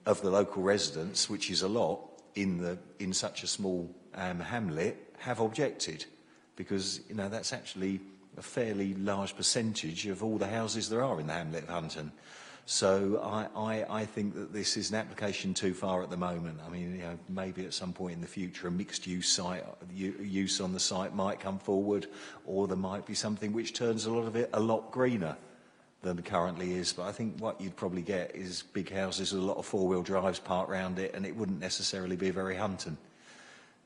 of the local residents, which is a lot in such a small hamlet, have objected, because that's actually a fairly large percentage of all the houses there are in the hamlet of Hunton. So I think that this is an application too far at the moment. I mean, maybe at some point in the future a mixed-use site, use on the site might come forward, or there might be something which turns a lot of it a lot greener than it currently is. But I think what you'd probably get is big houses with a lot of four-wheel drives parked around it, and it wouldn't necessarily be very Hunton.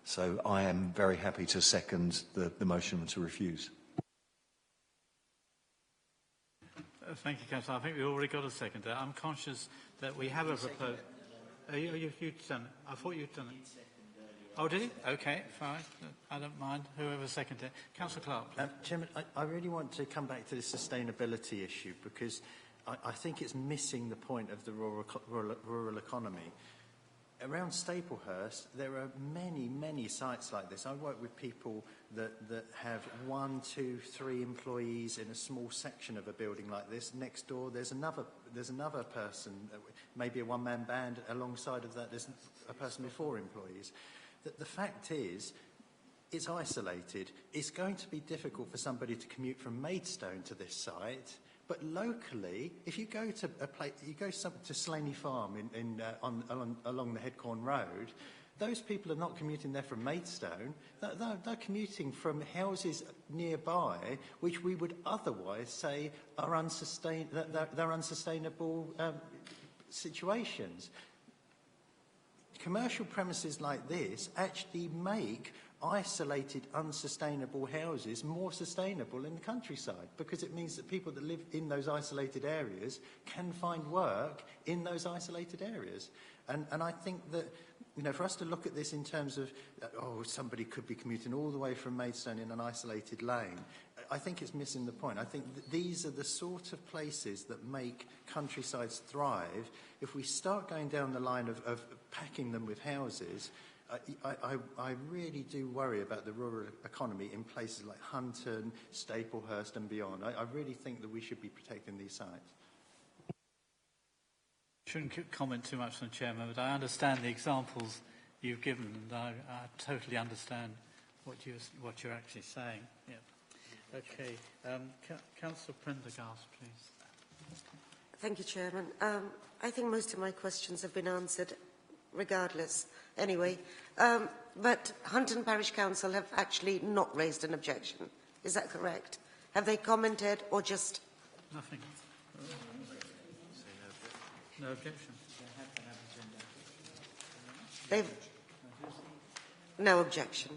So I am very happy to second the motion to refuse. Thank you, Councillor. I think we've already got a second there. I'm conscious that we have a proposal. You've done it. I thought you'd done it. Oh, did he? Okay, fine. I don't mind. Whoever seconded it. Councillor Clark. Chairman, I really want to come back to the sustainability issue, because I think it's missing the point of the rural economy. Around Staplehurst, there are many, many sites like this. I work with people that have 1, 2, 3 employees in a small section of a building like this. Next door, there's another person, maybe a one-man band. Alongside of that, there's a person with 4 employees. The fact is, it's isolated. It's going to be difficult for somebody to commute from Maidstone to this site. But locally, if you go to to Slaney Farm along the Headcorn Road, those people are not commuting there from Maidstone. They're commuting from houses nearby, which we would otherwise say are they're unsustainable situations. Commercial premises like this actually make isolated, unsustainable houses more sustainable in the countryside, because it means that people that live in those isolated areas can find work in those isolated areas. And I think that, for us to look at this in terms of, somebody could be commuting all the way from Maidstone in an isolated lane, I think it's missing the point. I think that these are the sort of places that make countrysides thrive. If we start going down the line of packing them with houses, I really do worry about the rural economy in places like Hunton, Staplehurst and beyond. I really think that we should be protecting these sites. Shouldn't comment too much on the Chairman, but I understand the examples you've given, and I totally understand what you're actually saying. Yeah. Okay. Councillor Prendergast, please. Thank you, Chairman. I think most of my questions have been answered regardless. Anyway, but Hunton Parish Council have actually not raised an objection. Is that correct? Have they commented or just... Nothing. No objection. They've... No objection.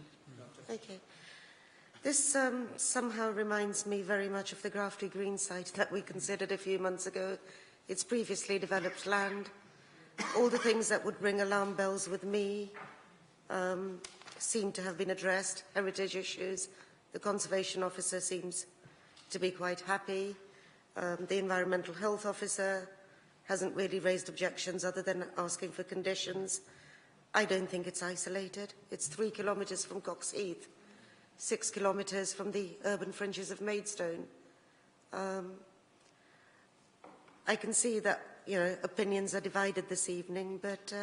Okay. This somehow reminds me very much of the Grafty Green site that we considered a few months ago. It's previously developed land. All the things that would ring alarm bells with me seem to have been addressed. Heritage issues. The Conservation Officer seems to be quite happy. The Environmental Health Officer hasn't really raised objections other than asking for conditions. I don't think it's isolated. It's 3 kilometres from Coxheath, 6 kilometres from the urban fringes of Maidstone. I can see that, opinions are divided this evening, but...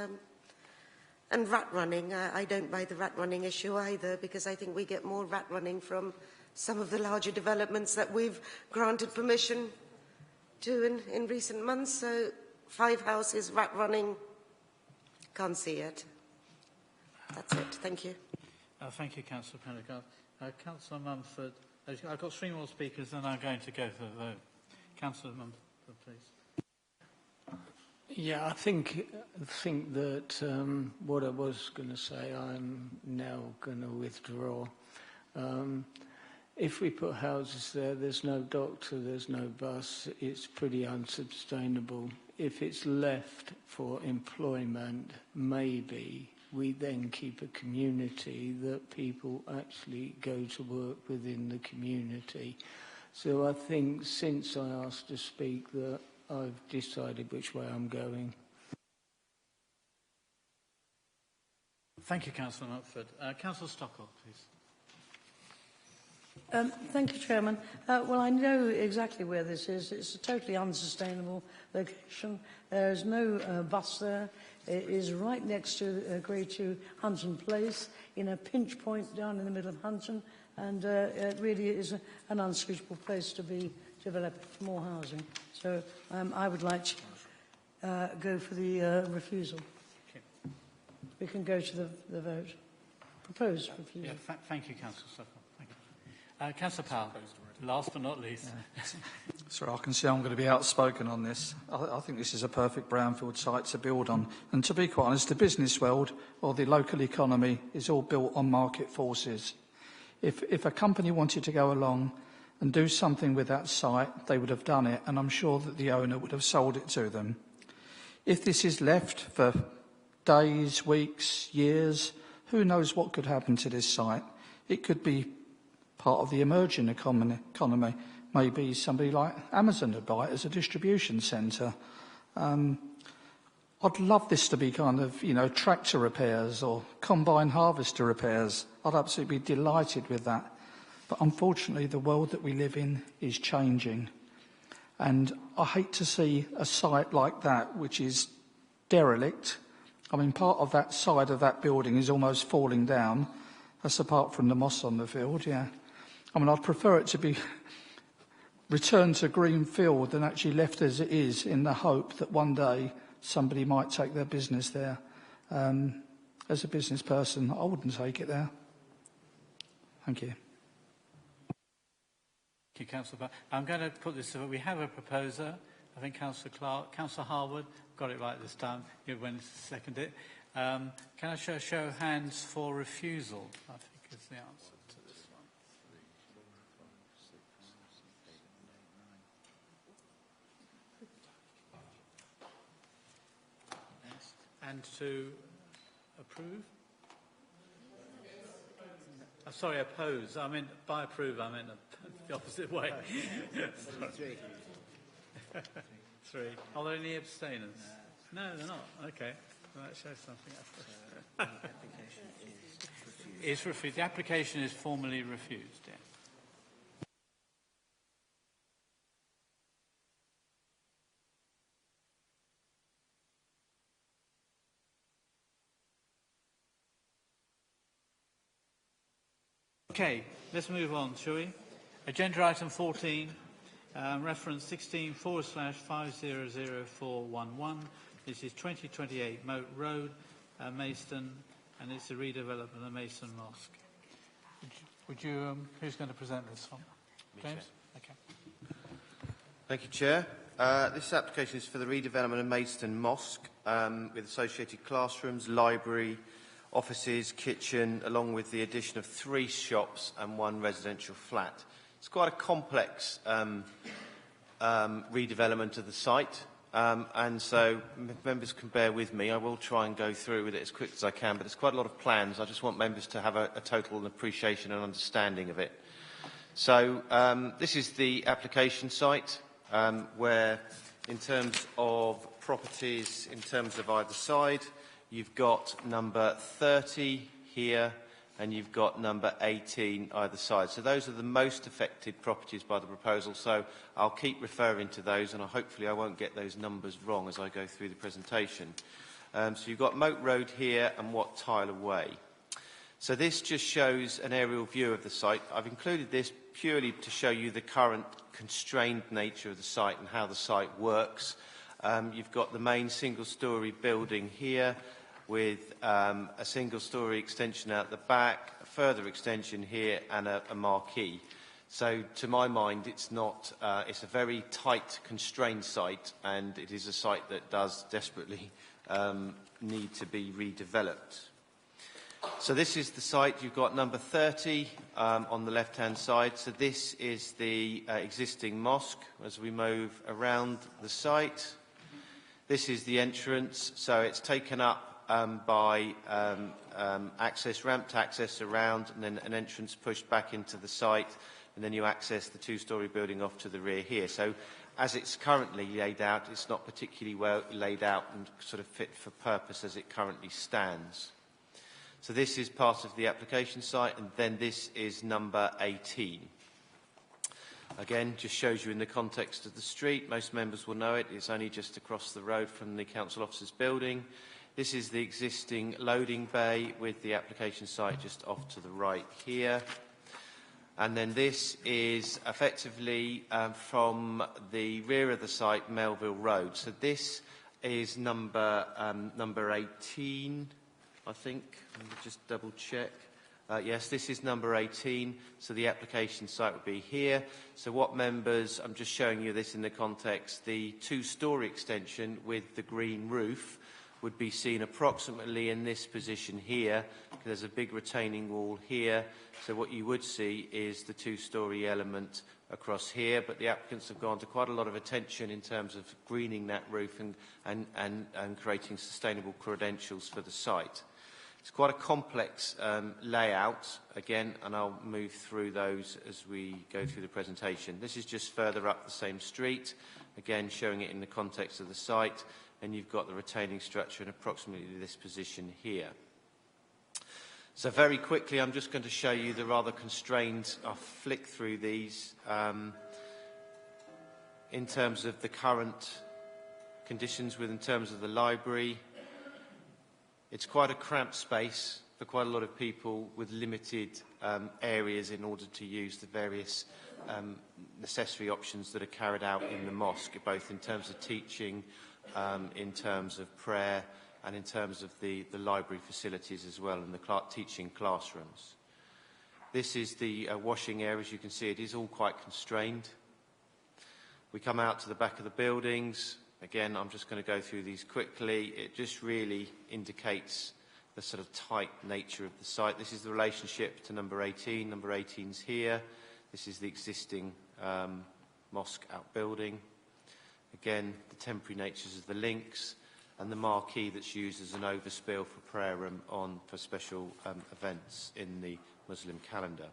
and rat running, I don't buy the rat running issue either, because I think we get more rat running from some of the larger developments that we've granted permission to in recent months. So 5 houses, rat running, can't see it. That's it. Thank you. Thank you, Councillor Prendergast. Councillor Mumford. I've got 3 more speakers and I'm going to go for the vote. Councillor Mumford, please. Yeah, I think that what I was going to say, I'm now going to withdraw. If we put houses there, there's no doctor, there's no bus, it's pretty unsustainable. If it's left for employment, maybe we then keep a community that people actually go to work within the community. So I think since I asked to speak that I've decided which way I'm going. Thank you, Councillor Mumford. Councillor Stockwell, please. Thank you, Chairman. Well, I know exactly where this is. It's a totally unsustainable location. There's no bus there. It is right next to Grade 2 Hunton Place, in a pinch point down in the middle of Hunton, and it really is an unsuitable place to be developed for more housing. So I would like to go for the refusal. Okay. We can go to the vote. Proposed refusal. Yeah, thank you, Councillor Stockwell. Thank you. Councillor Powell, last but not least. Sorry, I can see I'm going to be outspoken on this. I think this is a perfect brownfield site to build on. And to be quite honest, the business world or the local economy is all built on market forces. If a company wanted to go along and do something with that site, they would have done it, and I'm sure that the owner would have sold it to them. If this is left for days, weeks, years, who knows what could happen to this site? It could be part of the emerging economy. Maybe somebody like Amazon would buy it as a distribution centre. I'd love this to be kind of, tractor repairs or combine harvester repairs. I'd absolutely be delighted with that. But unfortunately, the world that we live in is changing. And I hate to see a site like that, which is derelict. I mean, part of that side of that building is almost falling down. That's apart from the moss on the field, yeah. I mean, I'd prefer it to be returned to green field than actually left as it is, in the hope that one day somebody might take their business there. As a business person, I wouldn't take it there. Thank you. Thank you, Councillor Powell. I'm going to put this, we have a proposer. I think Councillor Clark, Councillor Harwood, got it right this time. You went to second it. Can I show a show of hands for refusal? I think is the answer to this one. And to approve? Sorry, oppose. I mean, by approve, I meant the opposite way. Three. Are there any abstainers? No, they're not. Okay. Well, that shows something. It's refused. The application is formally refused, yeah. Okay, let's move on, shall we? Agenda item 14, reference 16/5000411. This is 2028 Moat Road, Maidstone, and it's a redevelopment of Maidstone Mosque. Would you who's going to present this one? James? Okay. Thank you, Chair. This application is for the redevelopment of Maidstone Mosque with associated classrooms, library, offices, kitchen, along with the addition of 3 shops and 1 residential flat. It's quite a complex redevelopment of the site, and so if members can bear with me, I will try and go through with it as quick as I can, but there's quite a lot of plans. I just want members to have a total appreciation and understanding of it. So this is the application site, where in terms of properties, in terms of either side, you've got number 30 here, and you've got number 18 either side. So those are the most affected properties by the proposal, so I'll keep referring to those, and hopefully I won't get those numbers wrong as I go through the presentation. So you've got Moat Road here and Wat Tyler Way. So this just shows an aerial view of the site. I've included this purely to show you the current constrained nature of the site and how the site works. You've got the main single-storey building here, with a single-storey extension out the back, a further extension here, and a marquee. So, to my mind, it's not. It's a very tight, constrained site, and it is a site that does desperately need to be redeveloped. So, this is the site. You've got number 30 on the left-hand side. So, this is the existing mosque as we move around the site. This is the entrance. So, it's taken up by ramped access around, and then an entrance pushed back into the site. and then you access the two-storey building off to the rear here. So as it's currently laid out, it's not particularly well laid out and sort of fit for purpose as it currently stands. So this is part of the application site, and then this is number 18. Again, just shows you in the context of the street. Most members will know it. It's only just across the road from the council offices building. This is the existing loading bay with the application site just off to the right here. And then this is effectively from the rear of the site, Melville Road. So this is number 18, I think. Let me just double check. Yes, this is number 18, so the application site would be here. So what members, I'm just showing you this in the context, the two-storey extension with the green roof would be seen approximately in this position here. There's a big retaining wall here, so what you would see is the two-storey element across here, but the applicants have gone to quite a lot of attention in terms of greening that roof and creating sustainable credentials for the site. It's quite a complex layout, again, and I'll move through those as we go through the presentation. This is just further up the same street, again showing it in the context of the site, and you've got the retaining structure in approximately this position here. So very quickly, I'm just going to show you the rather constrained, I'll flick through these, in terms of the current conditions in terms of the library. It's quite a cramped space for quite a lot of people with limited areas in order to use the various necessary options that are carried out in the mosque, both in terms of teaching, in terms of prayer, and in terms of the library facilities as well, and the teaching classrooms. This is the washing area. As you can see, it is all quite constrained. We come out to the back of the buildings. Again, I'm just going to go through these quickly. It just really indicates the sort of tight nature of the site. This is the relationship to number 18. Number 18's here. This is the existing mosque outbuilding. Again, the temporary natures of the links and the marquee that's used as an overspill for prayer room for special events in the Muslim calendar.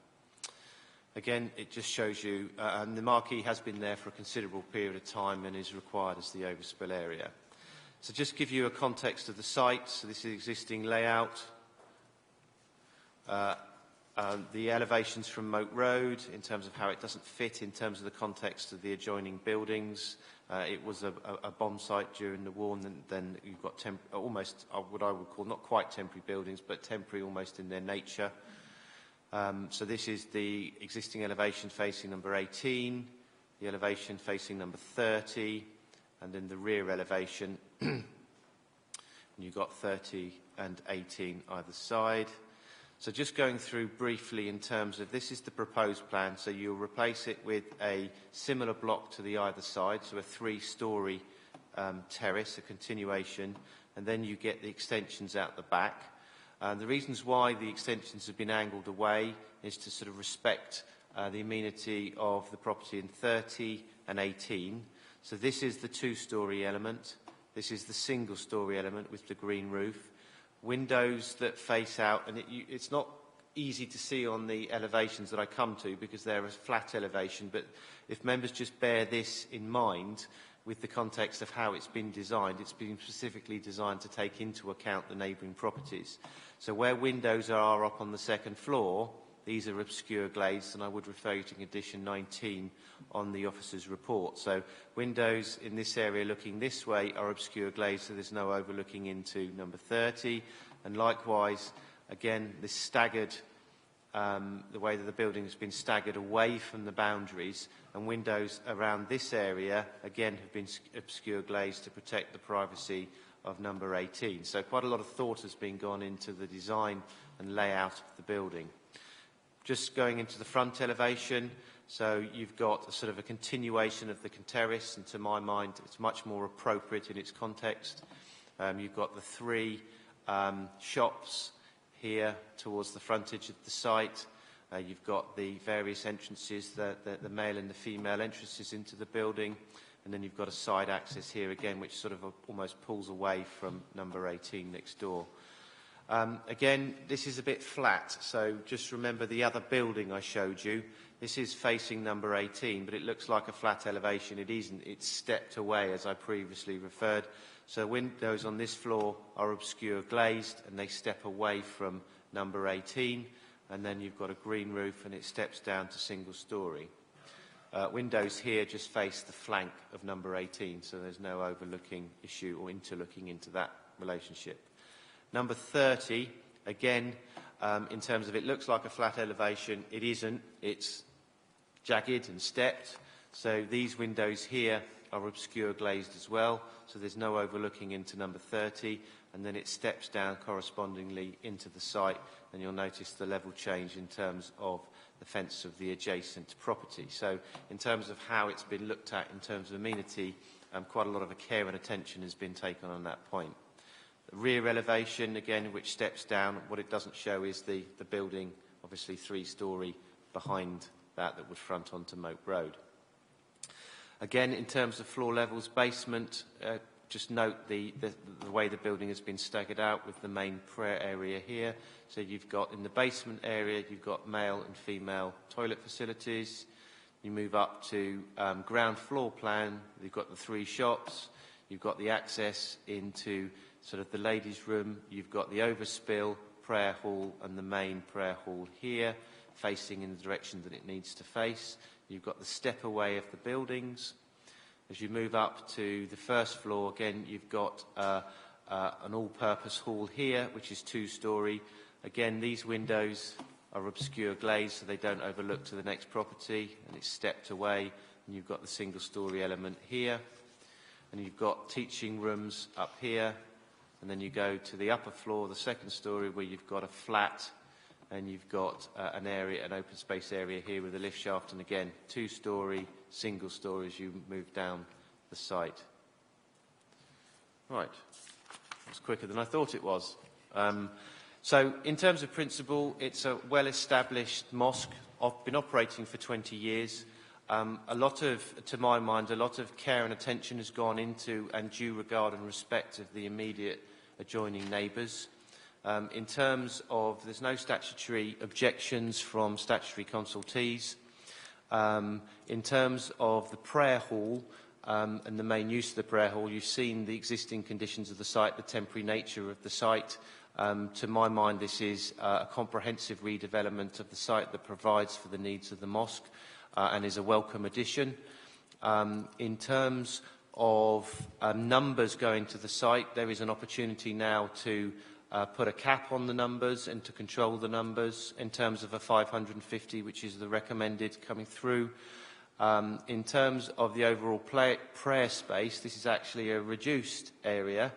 Again, it just shows you, and the marquee has been there for a considerable period of time and is required as the overspill area. So just give you a context of the site. So this is the existing layout. The elevations from Moat Road in terms of how it doesn't fit in terms of the context of the adjoining buildings. It was a bomb site during the war, and then you've got almost what I would call not quite temporary buildings, but temporary almost in their nature. So this is the existing elevation facing number 18, the elevation facing number 30, and then the rear elevation. And you've got 30 and 18 either side. So just going through briefly in terms of, this is the proposed plan, so you'll replace it with a similar block to the either side, so a three-storey terrace, a continuation, and then you get the extensions out the back. The reasons why the extensions have been angled away is to sort of respect the amenity of the property in 30 and 18. So this is the two-storey element. This is the single-storey element with the green roof. Windows that face out, and it's not easy to see on the elevations that I come to because they're a flat elevation, but if members just bear this in mind with the context of how it's been designed, it's been specifically designed to take into account the neighbouring properties. So where windows are up on the second floor, these are obscure glazed, and I would refer you to condition 19 on the officer's report. So windows in this area looking this way are obscure glazed, so there's no overlooking into number 30. And likewise, again, this staggered, the way that the building has been staggered away from the boundaries, and windows around this area, again, have been obscure glazed to protect the privacy of number 18. So quite a lot of thought has been gone into the design and layout of the building. Just going into the front elevation, so you've got a sort of a continuation of the terrace, and to my mind, it's much more appropriate in its context. You've got the three shops here towards the frontage of the site. You've got the various entrances, the male and the female entrances into the building, and then you've got a side access here again, which sort of almost pulls away from number 18 next door. Again, this is a bit flat, so just remember the other building I showed you. This is facing number 18, but it looks like a flat elevation. It isn't. It's stepped away, as I previously referred. So windows on this floor are obscure glazed, and they step away from number 18. And then you've got a green roof, and it steps down to single storey. Windows here just face the flank of number 18, so there's no overlooking issue or interlooking into that relationship. Number 30, again, in terms of it looks like a flat elevation, it isn't. It's jagged and stepped. So these windows here are obscure glazed as well, so there's no overlooking into number 30, and then it steps down correspondingly into the site, and you'll notice the level change in terms of the fence of the adjacent property. So in terms of how it's been looked at in terms of amenity, quite a lot of care and attention has been taken on that point. The rear elevation, again, which steps down, what it doesn't show is the building, obviously 3-storey behind that would front onto Moat Road. Again, in terms of floor levels, basement, just note the way the building has been staggered out with the main prayer area here. So you've got, in the basement area, you've got male and female toilet facilities. You move up to ground floor plan, you've got the 3 shops, you've got the access into sort of the ladies' room, you've got the overspill, prayer hall, and the main prayer hall here, facing in the direction that it needs to face. You've got the step away of the buildings. As you move up to the first floor, again, you've got an all-purpose hall here, which is 2-storey. Again, these windows are obscure glazed, so they don't overlook to the next property, and it's stepped away, and you've got the single-storey element here. And you've got teaching rooms up here, and then you go to the upper floor, the 2nd storey, where you've got a flat, and you've got an open space area here with a lift shaft, and again, 2-storey, single storey as you move down the site. Right, that's quicker than I thought it was. So in terms of principle, it's a well-established mosque. I've been operating for 20 years. To my mind, a lot of care and attention has gone into and due regard and respect of the immediate adjoining neighbours. In terms of, there's no statutory objections from statutory consultees. In terms of the prayer hall and the main use of the prayer hall, you've seen the existing conditions of the site, the temporary nature of the site. To my mind, this is a comprehensive redevelopment of the site that provides for the needs of the mosque and is a welcome addition. In terms of numbers going to the site, there is an opportunity now to put a cap on the numbers and to control the numbers in terms of a 550, which is the recommended coming through. In terms of the overall prayer space, this is actually a reduced area.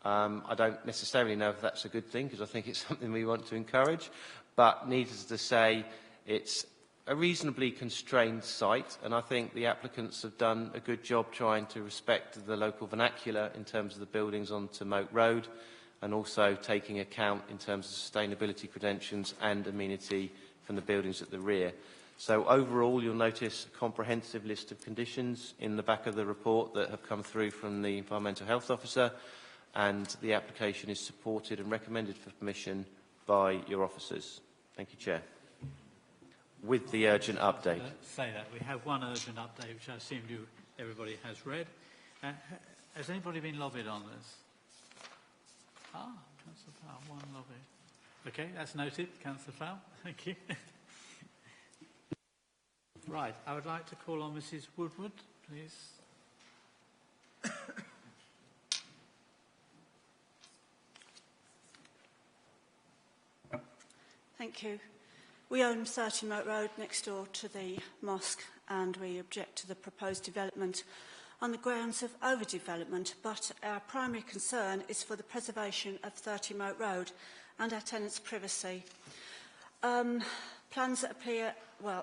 I don't necessarily know if that's a good thing, because I think it's something we want to encourage, but needless to say, it's a reasonably constrained site, and I think the applicants have done a good job trying to respect the local vernacular in terms of the buildings onto Moat Road, and also taking account in terms of sustainability credentials and amenity from the buildings at the rear. So overall, you'll notice a comprehensive list of conditions in the back of the report that have come through from the Environmental Health Officer, and the application is supported and recommended for permission by your officers. Thank you, Chair. With the urgent update. Say that. We have one urgent update, which I assume everybody has read. Has anybody been lobbied on this? Councillor Fowle, one lobby. Okay, that's noted, Councillor Fowle. Thank you. Right, I would like to call on Mrs Woodward, please. Thank you. We own 30 Moat Road next door to the mosque, and we object to the proposed development on the grounds of overdevelopment, but our primary concern is for the preservation of 30 Moat Road and our tenants' privacy. Plans that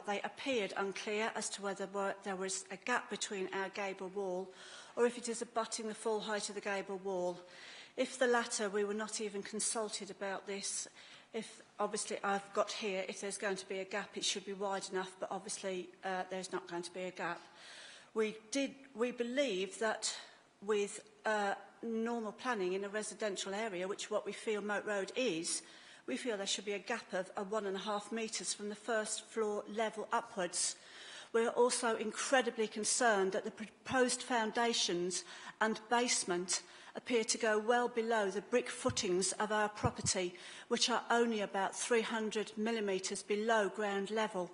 they appeared unclear as to whether there was a gap between our gable wall or if it is abutting the full height of the gable wall. If the latter, we were not even consulted about this. Obviously, I've got here, if there's going to be a gap, it should be wide enough, but obviously there's not going to be a gap. We believe that with normal planning in a residential area, which what we feel Moat Road is, We feel there should be a gap of 1.5 metres from the first floor level upwards. We are also incredibly concerned that the proposed foundations and basement appear to go well below the brick footings of our property, which are only about 300 millimetres below ground level.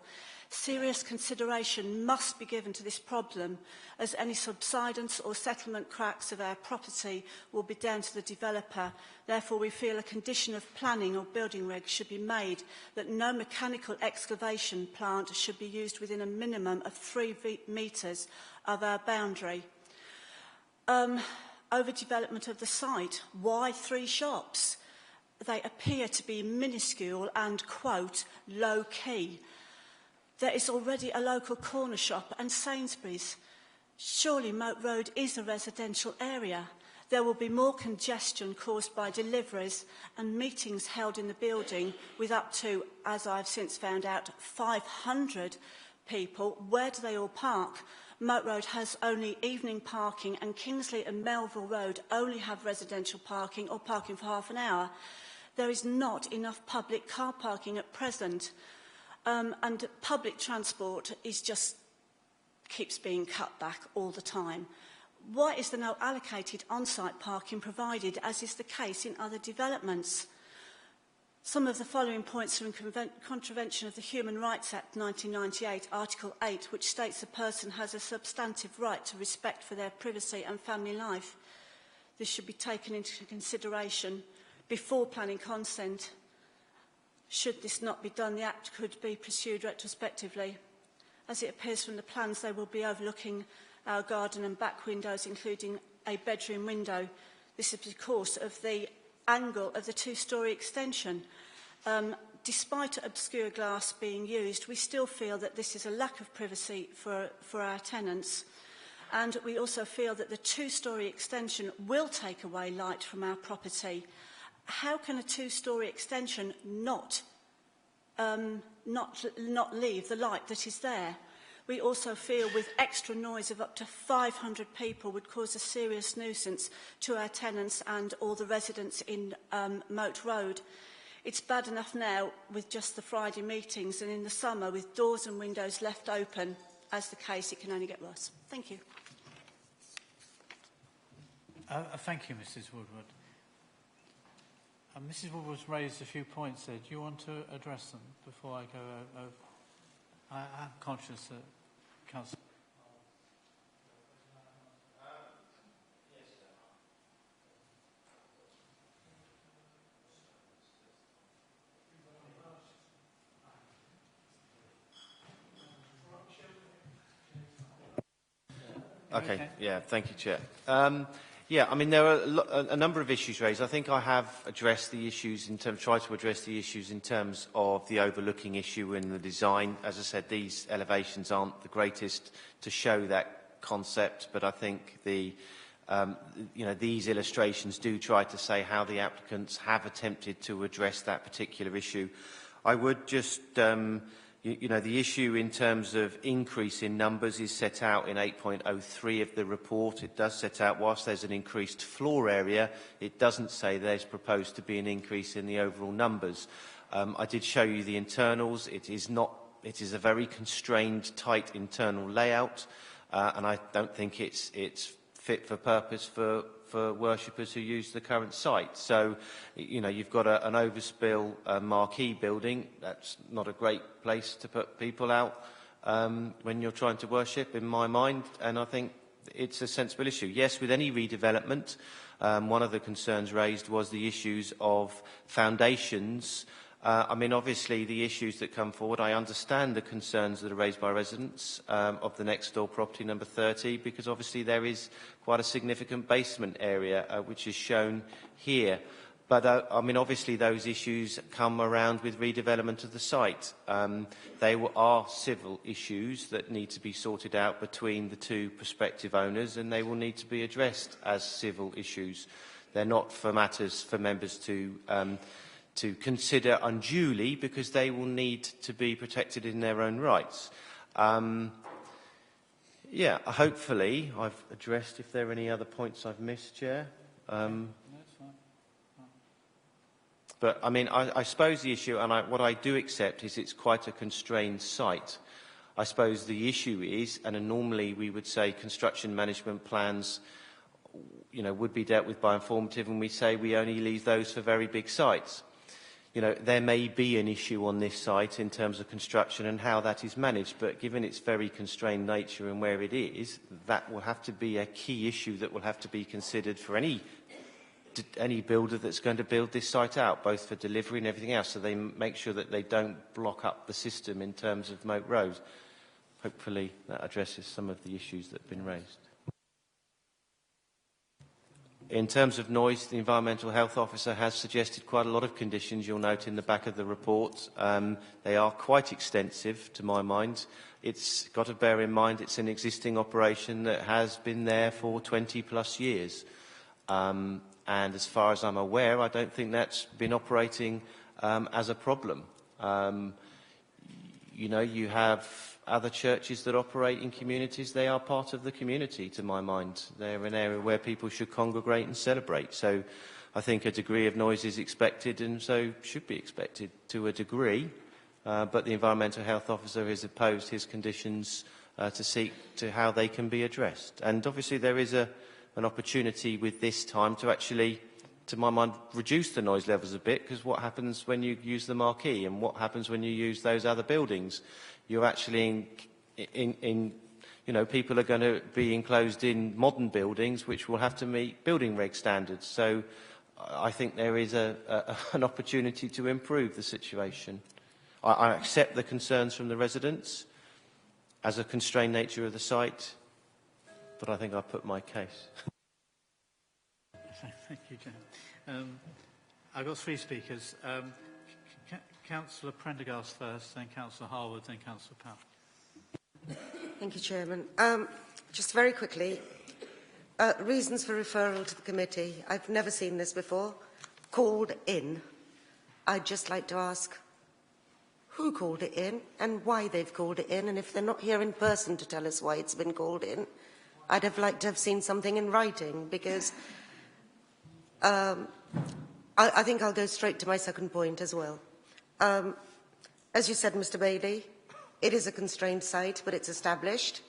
Serious consideration must be given to this problem, as any subsidence or settlement cracks of our property will be down to the developer. Therefore, we feel a condition of planning or building regs should be made that no mechanical excavation plant should be used within a minimum of 3 metres of our boundary. Overdevelopment of the site. Why 3 shops? They appear to be minuscule and, quote, low-key. There is already a local corner shop and Sainsbury's. Surely Moat Road is a residential area. There will be more congestion caused by deliveries and meetings held in the building with up to, as I've since found out, 500 people. Where do they all park? Moat Road has only evening parking and Kingsley and Melville Road only have residential parking or parking for half an hour. There is not enough public car parking at present. And public transport keeps being cut back all the time. Why is there no allocated on-site parking provided, as is the case in other developments? Some of the following points are in contravention of the Human Rights Act 1998, Article 8, which states a person has a substantive right to respect for their privacy and family life. This should be taken into consideration before planning consent. Should this not be done, the Act could be pursued retrospectively. As it appears from the plans, they will be overlooking our garden and back windows, including a bedroom window. This is because of the angle of the 2-storey extension. Despite obscure glass being used, we still feel that this is a lack of privacy for our tenants. And we also feel that the 2-storey extension will take away light from our property. How can a 2-storey extension not leave the light that is there? We also feel with extra noise of up to 500 people would cause a serious nuisance to our tenants and all the residents in Moat Road. It's bad enough now with just the Friday meetings, and in the summer with doors and windows left open. As the case, it can only get worse. Thank you. Thank you, Mrs Woodward. Mrs Woodward's raised a few points there. Do you want to address them before I go over? I'm conscious that Councillor... Okay, yeah, thank you, Chair. Yeah, I mean, there are a number of issues raised. I think I have addressed the issues tried to address the issues in terms of the overlooking issue in the design. As I said, these elevations aren't the greatest to show that concept, but I think these illustrations do try to say how the applicants have attempted to address that particular issue. I would just... the issue in terms of increase in numbers is set out in 8.03 of the report. It does set out, whilst there's an increased floor area, it doesn't say there's proposed to be an increase in the overall numbers. I did show you the internals. It is a very constrained, tight internal layout, and I don't think it's fit for purpose for worshippers who use the current site. So, you've got an overspill marquee building. That's not a great place to put people out when you're trying to worship, in my mind, and I think it's a sensible issue. Yes, with any redevelopment, one of the concerns raised was the issues of foundations. I mean, obviously, the issues that come forward, I understand the concerns that are raised by residents of the next door property, number 30, because obviously there is quite a significant basement area, which is shown here. But, I mean, obviously those issues come around with redevelopment of the site. They are civil issues that need to be sorted out between the two prospective owners, and they will need to be addressed as civil issues. They're not for matters for members to consider unduly, because they will need to be protected in their own rights. Yeah, hopefully I've addressed if there are any other points I've missed, Chair. But, I mean, I suppose the issue, and what I do accept, is it's quite a constrained site. I suppose the issue is, and normally we would say construction management plans, you know, would be dealt with by informative, and we say we only leave those for very big sites. You know, there may be an issue on this site in terms of construction and how that is managed, but given its very constrained nature and where it is, that will have to be a key issue that will have to be considered for any builder that's going to build this site out, both for delivery and everything else, so they make sure that they don't block up the system in terms of Moat Road. Hopefully that addresses some of the issues that have been raised. In terms of noise, the Environmental Health Officer has suggested quite a lot of conditions, you'll note in the back of the report. They are quite extensive, to my mind. It's got to bear in mind it's an existing operation that has been there for 20 plus years. And as far as I'm aware, I don't think that's been operating as a problem. You know, you have other churches that operate in communities. They are part of the community, to my mind. They're an area where people should congregate and celebrate. So I think a degree of noise is expected, and so should be expected to a degree. But the Environmental Health Officer has opposed his conditions to seek to how they can be addressed. And obviously there is an opportunity with this time to actually, to my mind, reduce the noise levels a bit, because what happens when you use the marquee and what happens when you use those other buildings? You're actually you know, people are going to be enclosed in modern buildings which will have to meet building reg standards. So I think there is an opportunity to improve the situation. I accept the concerns from the residents as a constrained nature of the site, but I think I've put my case. Thank you, Jan. I've got three speakers. Councillor Prendergast first, then Councillor Harwood, then Councillor Powell. Thank you, Chairman. Just very quickly, reasons for referral to the committee. I've never seen this before. Called in. I'd just like to ask who called it in and why they've called it in, and if they're not here in person to tell us why it's been called in, I'd have liked to have seen something in writing, because I think I'll go straight to my second point as well. As you said, Mr. Bailey, it is a constrained site, but it's established.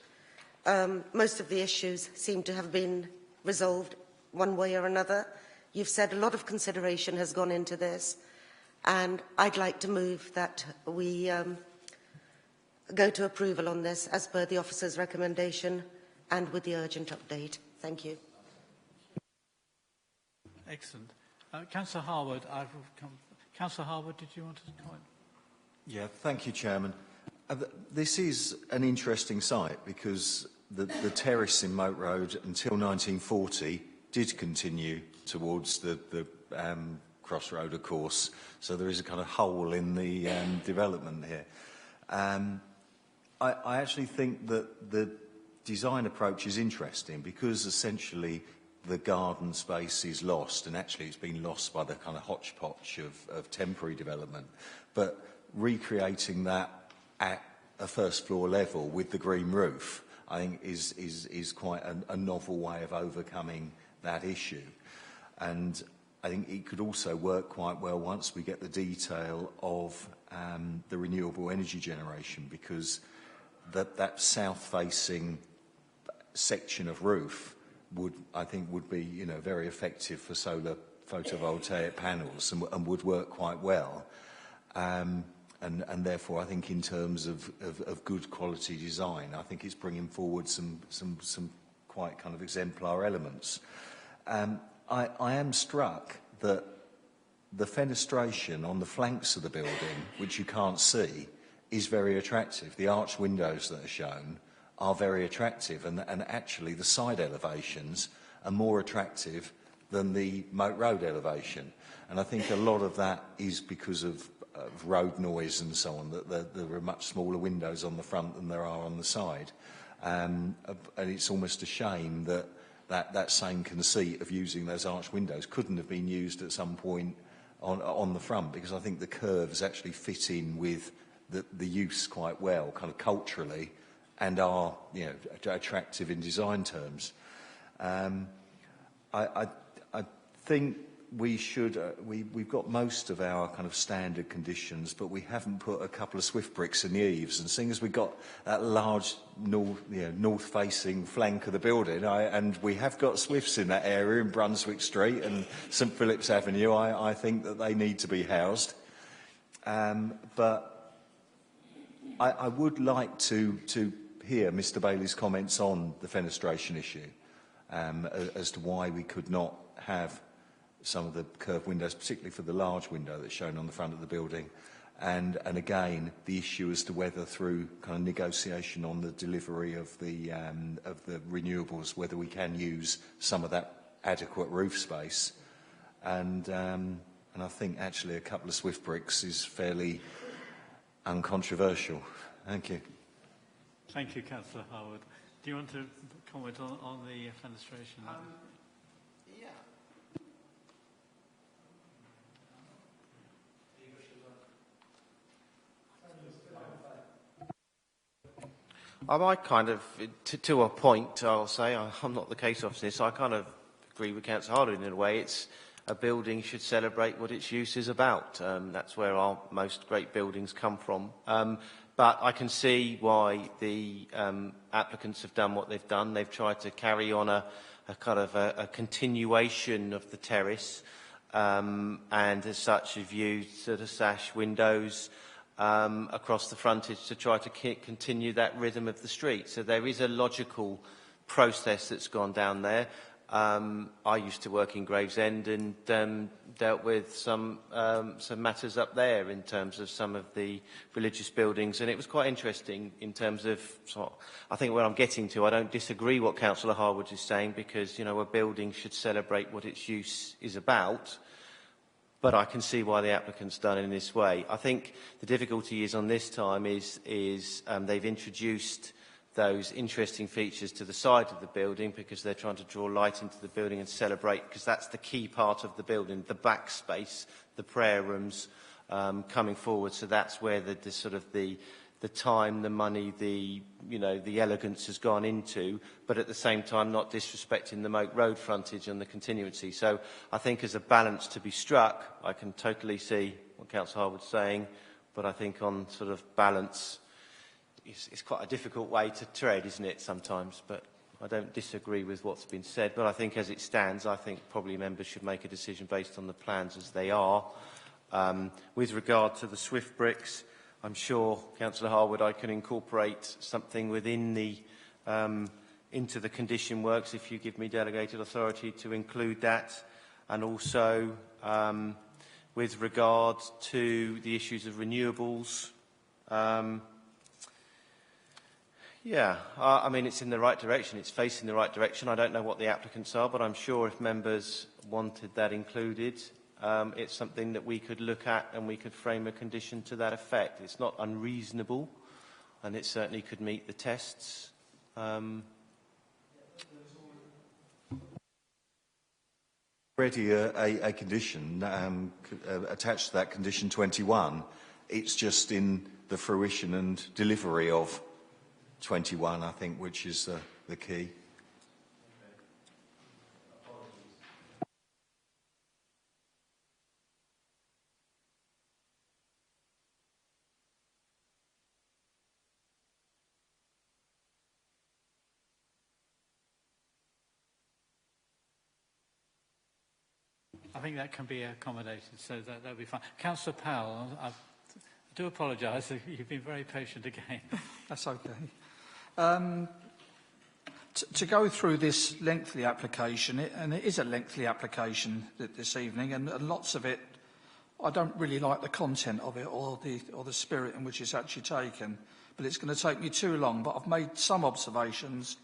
Most of the issues seem to have been resolved one way or another. You've said a lot of consideration has gone into this, and I'd like to move that we go to approval on this as per the officer's recommendation and with the urgent update. Thank you. Excellent. Councillor Harwood, Councillor Harwood, did you want to comment? Yeah, thank you, Chairman. This is an interesting site because the terrace in Moat Road until 1940 did continue towards the crossroad, of course. So there is a kind of hole in the development here. I actually think that the design approach is interesting because essentially the garden space is lost, and actually it's been lost by the kind of hodgepodge of temporary development. But recreating that at a first floor level with the green roof, I think is quite a novel way of overcoming that issue. And I think it could also work quite well once we get the detail of the renewable energy generation, because that south-facing section of roof I think would be, you know, very effective for solar photovoltaic panels and would work quite well. And therefore, I think in terms of good quality design, I think it's bringing forward some quite kind of exemplar elements. I am struck that the fenestration on the flanks of the building, which you can't see, is very attractive. The arched windows that are shown are very attractive, and actually the side elevations are more attractive than the Moat Road elevation. And I think a lot of that is because of road noise and so on, that there are much smaller windows on the front than there are on the side. And it's almost a shame that same conceit of using those arched windows couldn't have been used at some point on the front, because I think the curves actually fit in with the use quite well, kind of culturally, and are, you know, attractive in design terms. I think we should, we've got most of our kind of standard conditions, but we haven't put a couple of swift bricks in the eaves. And seeing as we've got that large north-facing flank of the building, and we have got swifts in that area in Brunswick Street and St Philip's Avenue, I think that they need to be housed. But I would like to hear Mr Bailey's comments on the fenestration issue, as to why we could not have some of the curved windows, particularly for the large window that's shown on the front of the building. And again, the issue as to whether through kind of negotiation on the delivery of the renewables, whether we can use some of that adequate roof space. And I think actually a couple of swift bricks is fairly uncontroversial. Thank you. Thank you, Councillor Harwood. Do you want to comment on the fenestration? Yeah. I might kind of, to a point, I'll say, I'm not the case officer, so I kind of agree with Councillor Harwood in a way. It's a building should celebrate what its use is about. That's where our most great buildings come from. But I can see why the applicants have done what they've done. They've tried to carry on a kind of a continuation of the terrace, and as such have used sort of sash windows across the frontage to try to continue that rhythm of the street. So there is a logical process that's gone down there. I used to work in Gravesend and dealt with some matters up there in terms of some of the religious buildings, and it was quite interesting in terms of, I think what I'm getting to, I don't disagree what Councillor Harwood is saying, because, you know, a building should celebrate what its use is about, but I can see why the applicant's done it in this way. I think the difficulty is on this time is they've introduced those interesting features to the side of the building because they're trying to draw light into the building and celebrate, because that's the key part of the building, the back space, the prayer rooms coming forward. So that's where the sort of the time, the money, the elegance has gone into, but at the same time not disrespecting the Moat Road frontage and the continuity. So I think as a balance to be struck, I can totally see what Councillor Harwood's saying, but I think on sort of balance, it's quite a difficult way to tread, isn't it, sometimes? But I don't disagree with what's been said. But I think as it stands, I think probably members should make a decision based on the plans as they are. With regard to the swift bricks, I'm sure, Councillor Harwood, I can incorporate something within the into the condition works if you give me delegated authority to include that. And also, with regard to the issues of renewables, yeah, I mean, it's in the right direction. It's facing the right direction. I don't know what the applicants are, but I'm sure if members wanted that included, it's something that we could look at and we could frame a condition to that effect. It's not unreasonable, and it certainly could meet the tests. Already a condition attached to that, condition 21. It's just in the fruition and delivery of 21, I think, which is the key. I think that can be accommodated, so that'll be fine. Councillor Powell, I do apologise. You've been very patient again. That's okay. To go through this lengthy application, and it is a lengthy application this evening, and lots of it, I don't really like the content of it or the spirit in which it's actually taken, but it's going to take me too long. But I've made some observations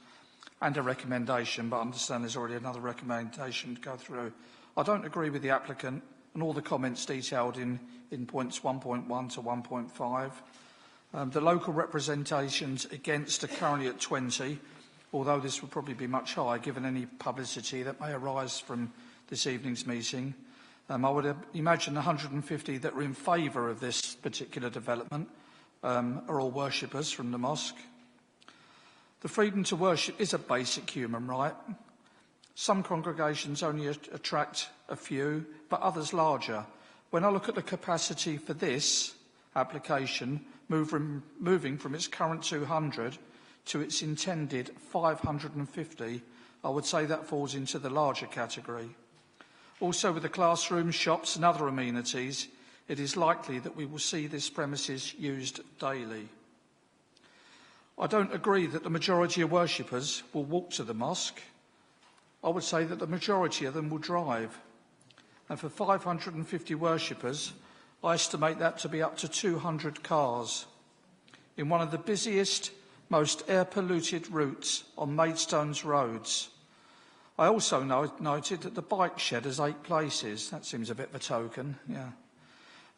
and a recommendation, but I understand there's already another recommendation to go through. I don't agree with the applicant and all the comments detailed in points 1.1 to 1.5. The local representations against are currently at 20, although this would probably be much higher given any publicity that may arise from this evening's meeting. I would imagine the 150 that are in favour of this particular development are all worshippers from the mosque. The freedom to worship is a basic human right. Some congregations only attract a few, but others larger. When I look at the capacity for this application, moving from its current 200 to its intended 550, I would say that falls into the larger category. Also, with the classrooms, shops and other amenities, it is likely that we will see this premises used daily. I don't agree that the majority of worshippers will walk to the mosque. I would say that the majority of them will drive. And for 550 worshippers, I estimate that to be up to 200 cars in one of the busiest, most air-polluted routes on Maidstone's roads. I also noted that the bike shed has 8 places. That seems a bit of a token, yeah.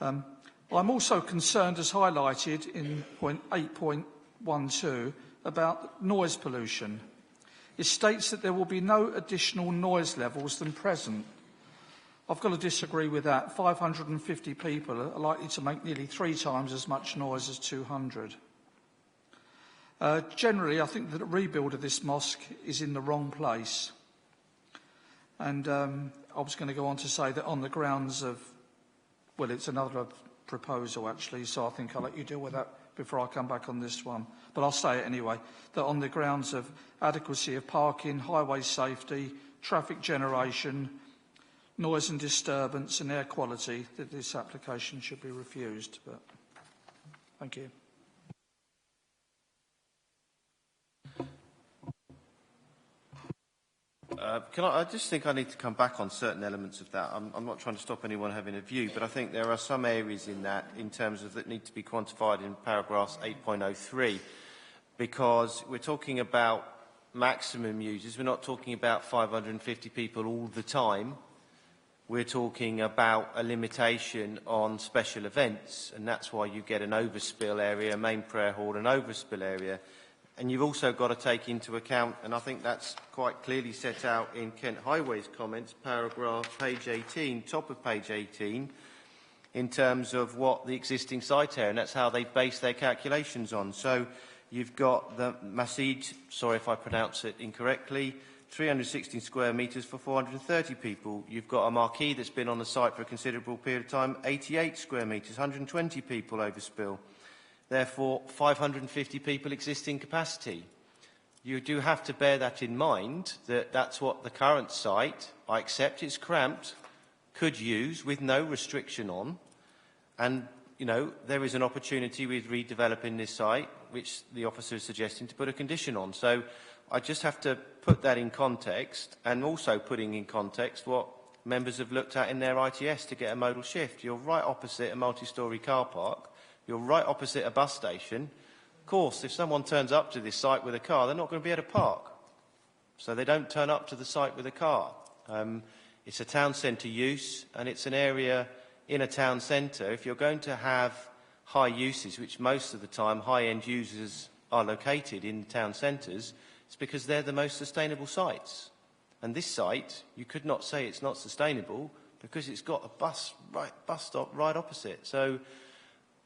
I'm also concerned, as highlighted in point 8.12, about noise pollution. It states that there will be no additional noise levels than present. I've got to disagree with that. 550 people are likely to make nearly 3 times as much noise as 200. Generally, I think that the rebuild of this mosque is in the wrong place. And I was going to go on to say that on the grounds of, well, it's another proposal actually, so I think I'll let you deal with that before I come back on this one. But I'll say it anyway, that on the grounds of adequacy of parking, highway safety, traffic generation, noise and disturbance and air quality, that this application should be refused. But thank you. I just think I need to come back on certain elements of that. I'm not trying to stop anyone having a view, but I think there are some areas in that, in terms of that need to be quantified in paragraphs 8.03, because we're talking about maximum users. We're not talking about 550 people all the time. We're talking about a limitation on special events, and that's why you get an overspill area, a main prayer hall, an overspill area. And you've also got to take into account, and I think that's quite clearly set out in Kent Highways comments, paragraph page 18, top of page 18, in terms of what the existing site area, and that's how they base their calculations on. So you've got the Masjid, sorry if I pronounce it incorrectly, 316 square metres for 430 people. You've got a marquee that's been on the site for a considerable period of time, 88 square metres, 120 people overspill. Therefore, 550 people existing capacity. You do have to bear that in mind, that that's what the current site, I accept it's cramped, could use with no restriction on. And, you know, there is an opportunity with redeveloping this site, which the officer is suggesting to put a condition on. So I just have to put that in context, and also putting in context what members have looked at in their ITS to get a modal shift. You're right opposite a multi-storey car park. You're right opposite a bus station. Of course, if someone turns up to this site with a car, they're not going to be able to park. So they don't turn up to the site with a car. It's a town centre use, and it's an area in a town centre. If you're going to have high uses, which most of the time high-end users are located in town centres, it's because they're the most sustainable sites. And this site, you could not say it's not sustainable because it's got a bus stop right opposite. So,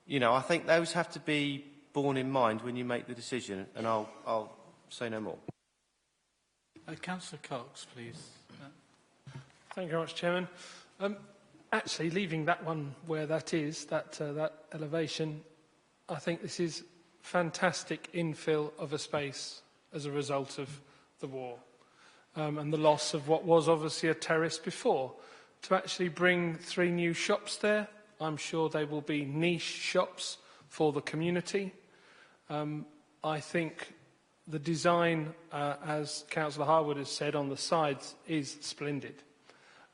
you know, I think those have to be borne in mind when you make the decision, and I'll say no more. Councillor Cox, please. Thank you very much, Chairman. Actually, leaving that one where that is, that elevation, I think this is fantastic infill of a space as a result of the war and the loss of what was obviously a terrace before. To actually bring 3 new shops there, I'm sure they will be niche shops for the community. I think the design, as Councillor Harwood has said, on the sides is splendid.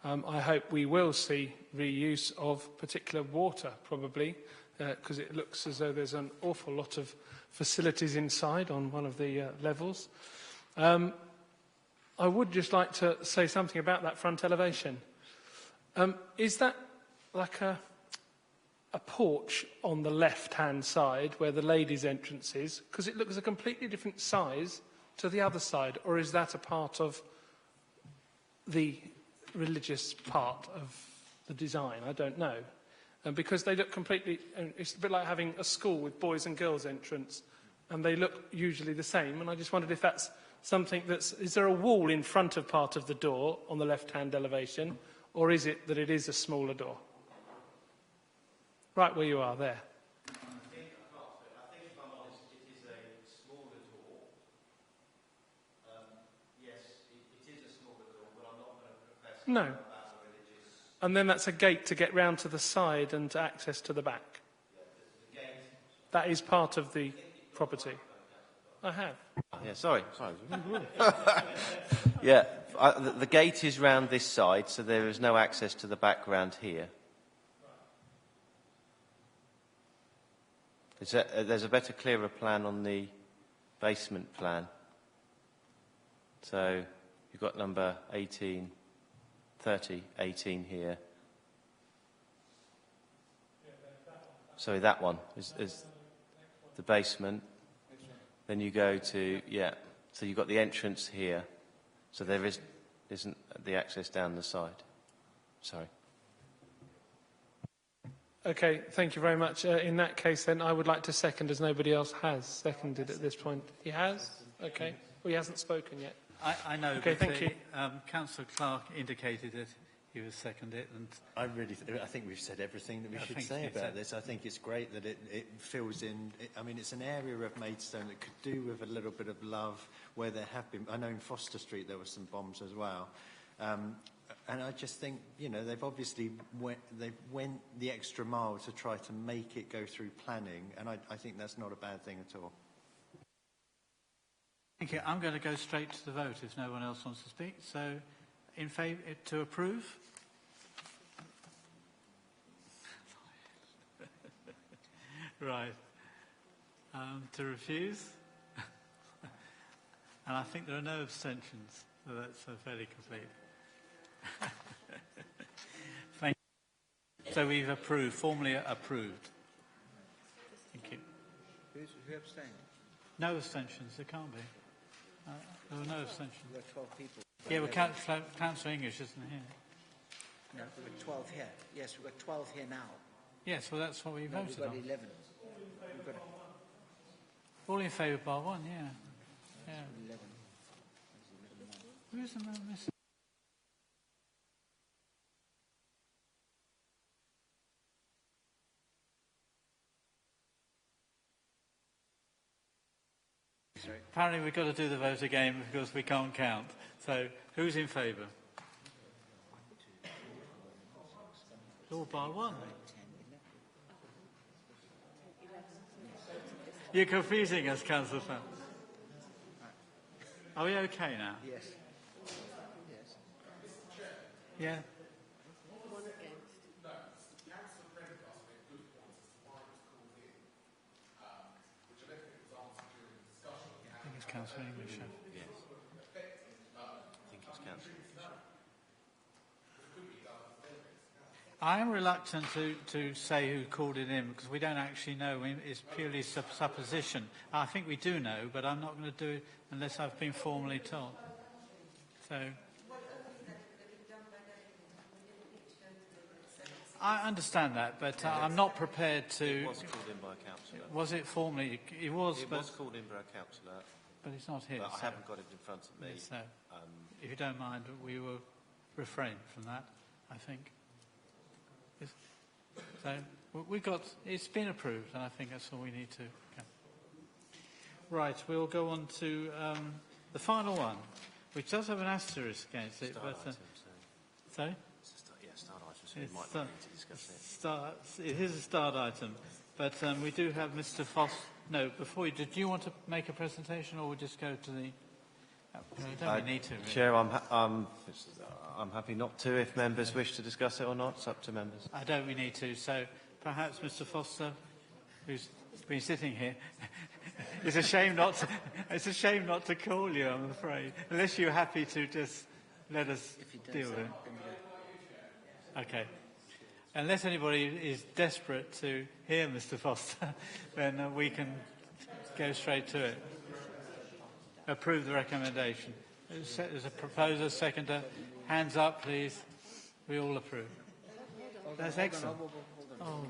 I hope we will see reuse of particular water, probably, because it looks as though there's an awful lot of facilities inside on one of the levels. I would just like to say something about that front elevation. Is that like a porch on the left-hand side where the ladies' entrance is? Because it looks a completely different size to the other side. Or is that a part of the religious part of the design? I don't know. Because they look completely... It's a bit like having a school with boys and girls entrance, and they look usually the same. And I just wondered if that's something that's... Is there a wall in front of part of the door on the left-hand elevation, or is it that it is a smaller door? Right where you are, there. I think if I'm honest, it is a smaller door. Yes, it is a smaller door, but I'm not going to profess No. about the religious... And then that's a gate to get round to the side and to access to the back. The gate... That is part of the property. I have. Yeah, sorry. Yeah, the gate is round this side, so there is no access to the back round here. There's a better, clearer plan on the basement plan. So you've got number 18, 30, 18 here. Sorry, that one is the basement. Then you go to, yeah, so you've got the entrance here. So there isn't the access down the side. Sorry. Okay, thank you very much. In that case, then, I would like to second, as nobody else has seconded at this point. He has? Okay. Well, he hasn't spoken yet. I know, okay, but thank you. Councillor Clark indicated that he would second it. And I think we've said everything that we should say about this. I think it's great that it fills in. I mean, it's an area of Maidstone that could do with a little bit of love where there have been. I know in Foster Street there were some bombs as well. And I just think, you know, they've obviously went the extra mile to try to make it go through planning, and I think that's not a bad thing at all. Thank you. I'm going to go straight to the vote if no one else wants to speak. So, in favour to approve? Right. To refuse? And I think there are no abstentions, so that's fairly complete. Thank you. So we've approved, formally approved. Thank you. Who abstained? No abstentions, there can't be. There were no abstentions. There were 12 people. Yeah, well, Councillor English isn't here. No, there were 12 here. Yes, we've got 12 here now. Yes, well, that's what we voted we've got on. 11. We've got All in favour bar one, yeah. 11. Who's the man missing? Apparently we've got to do the vote again because we can't count. So, who's in favour? All bar one. You're confusing us, Councillor Fan. Are we okay now? Yes. Yeah. I think it's Councillor English. Yes. I think it's Councillor English. I am reluctant to say who called it in because we don't actually know. It's purely supposition. I think we do know, but I'm not going to do it unless I've been formally told. So, I understand that, but I'm not prepared to... It was called in by a councillor. Was it formally? It was, It was called in by a councillor. But it's not here. But I so- haven't got it in front of me. So, if you don't mind, we will refrain from that, I think. So, we've got, it's been approved, and I think that's all we need to. Okay. Right, we'll go on to the final one, which does have an asterisk against it. Start But, item, sorry? Start item, so we It's might not need to discuss it. It is a start item, but we do have Mr. Foss. No, before you, did you want to make a presentation, or we'll just go to the... don't we need to? Really. Chair, I'm happy not to if members wish to discuss it or not. It's up to members. I don't we need to. So perhaps Mr. Foster, who's been sitting here, it's a shame not to call you, I'm afraid, unless you're happy to just let us deal with it. Okay. Unless anybody is desperate to hear Mr. Foster, then we can go straight to it. Approve the recommendation. There's a proposer, seconder. Hands up, please. We all approve. That's excellent. Oh,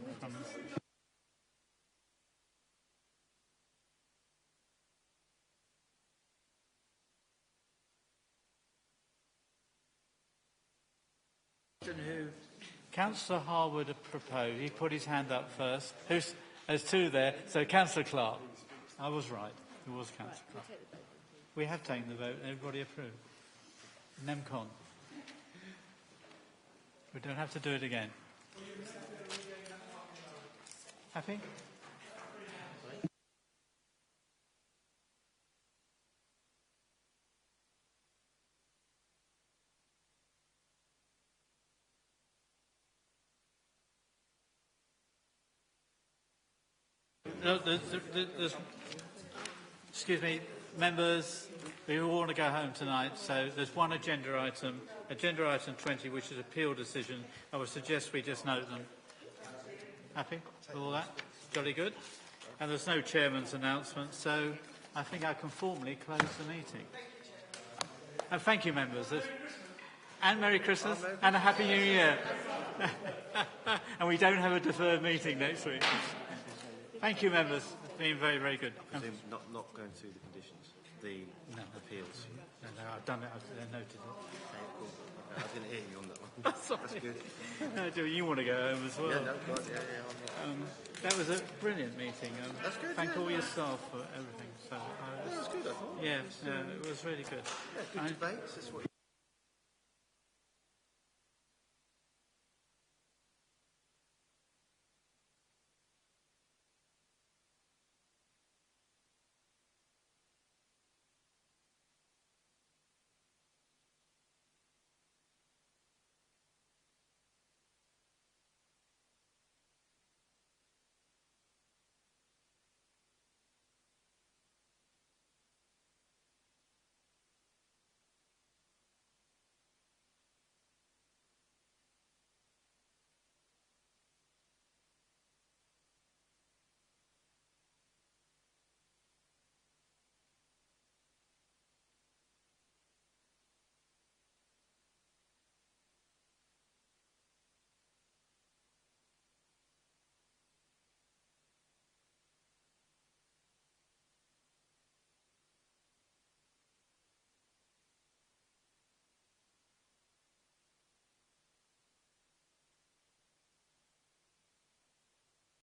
question who... Councillor Harwood had proposed. He put his hand up first. There's two there. So Councillor Clark. I was right. It was Councillor Clark. We have taken the vote. Everybody approved. NEMCON. We don't have to do it again. Happy? No, there's, excuse me, members, we all want to go home tonight, so there's one agenda item 20, which is appeal decision. I would suggest we just note them. Happy with all that? Jolly good. And there's no chairman's announcement, so I think I can formally close the meeting. And thank you, members. And Merry Christmas and a Happy New Year. And we don't have a deferred meeting next week. Thank you, members. It's been very, very good. Not going through the conditions, the appeals. No, I've done it. I've noted it. I was going to hear you on that one. Sorry. That's good. No, do you want to go home as well? Yeah, no, God, yeah. That was a brilliant meeting. That's good. Thank all yeah. your staff for everything. So, That was good, I thought. yeah, it was really good. Yeah, good debates. That's what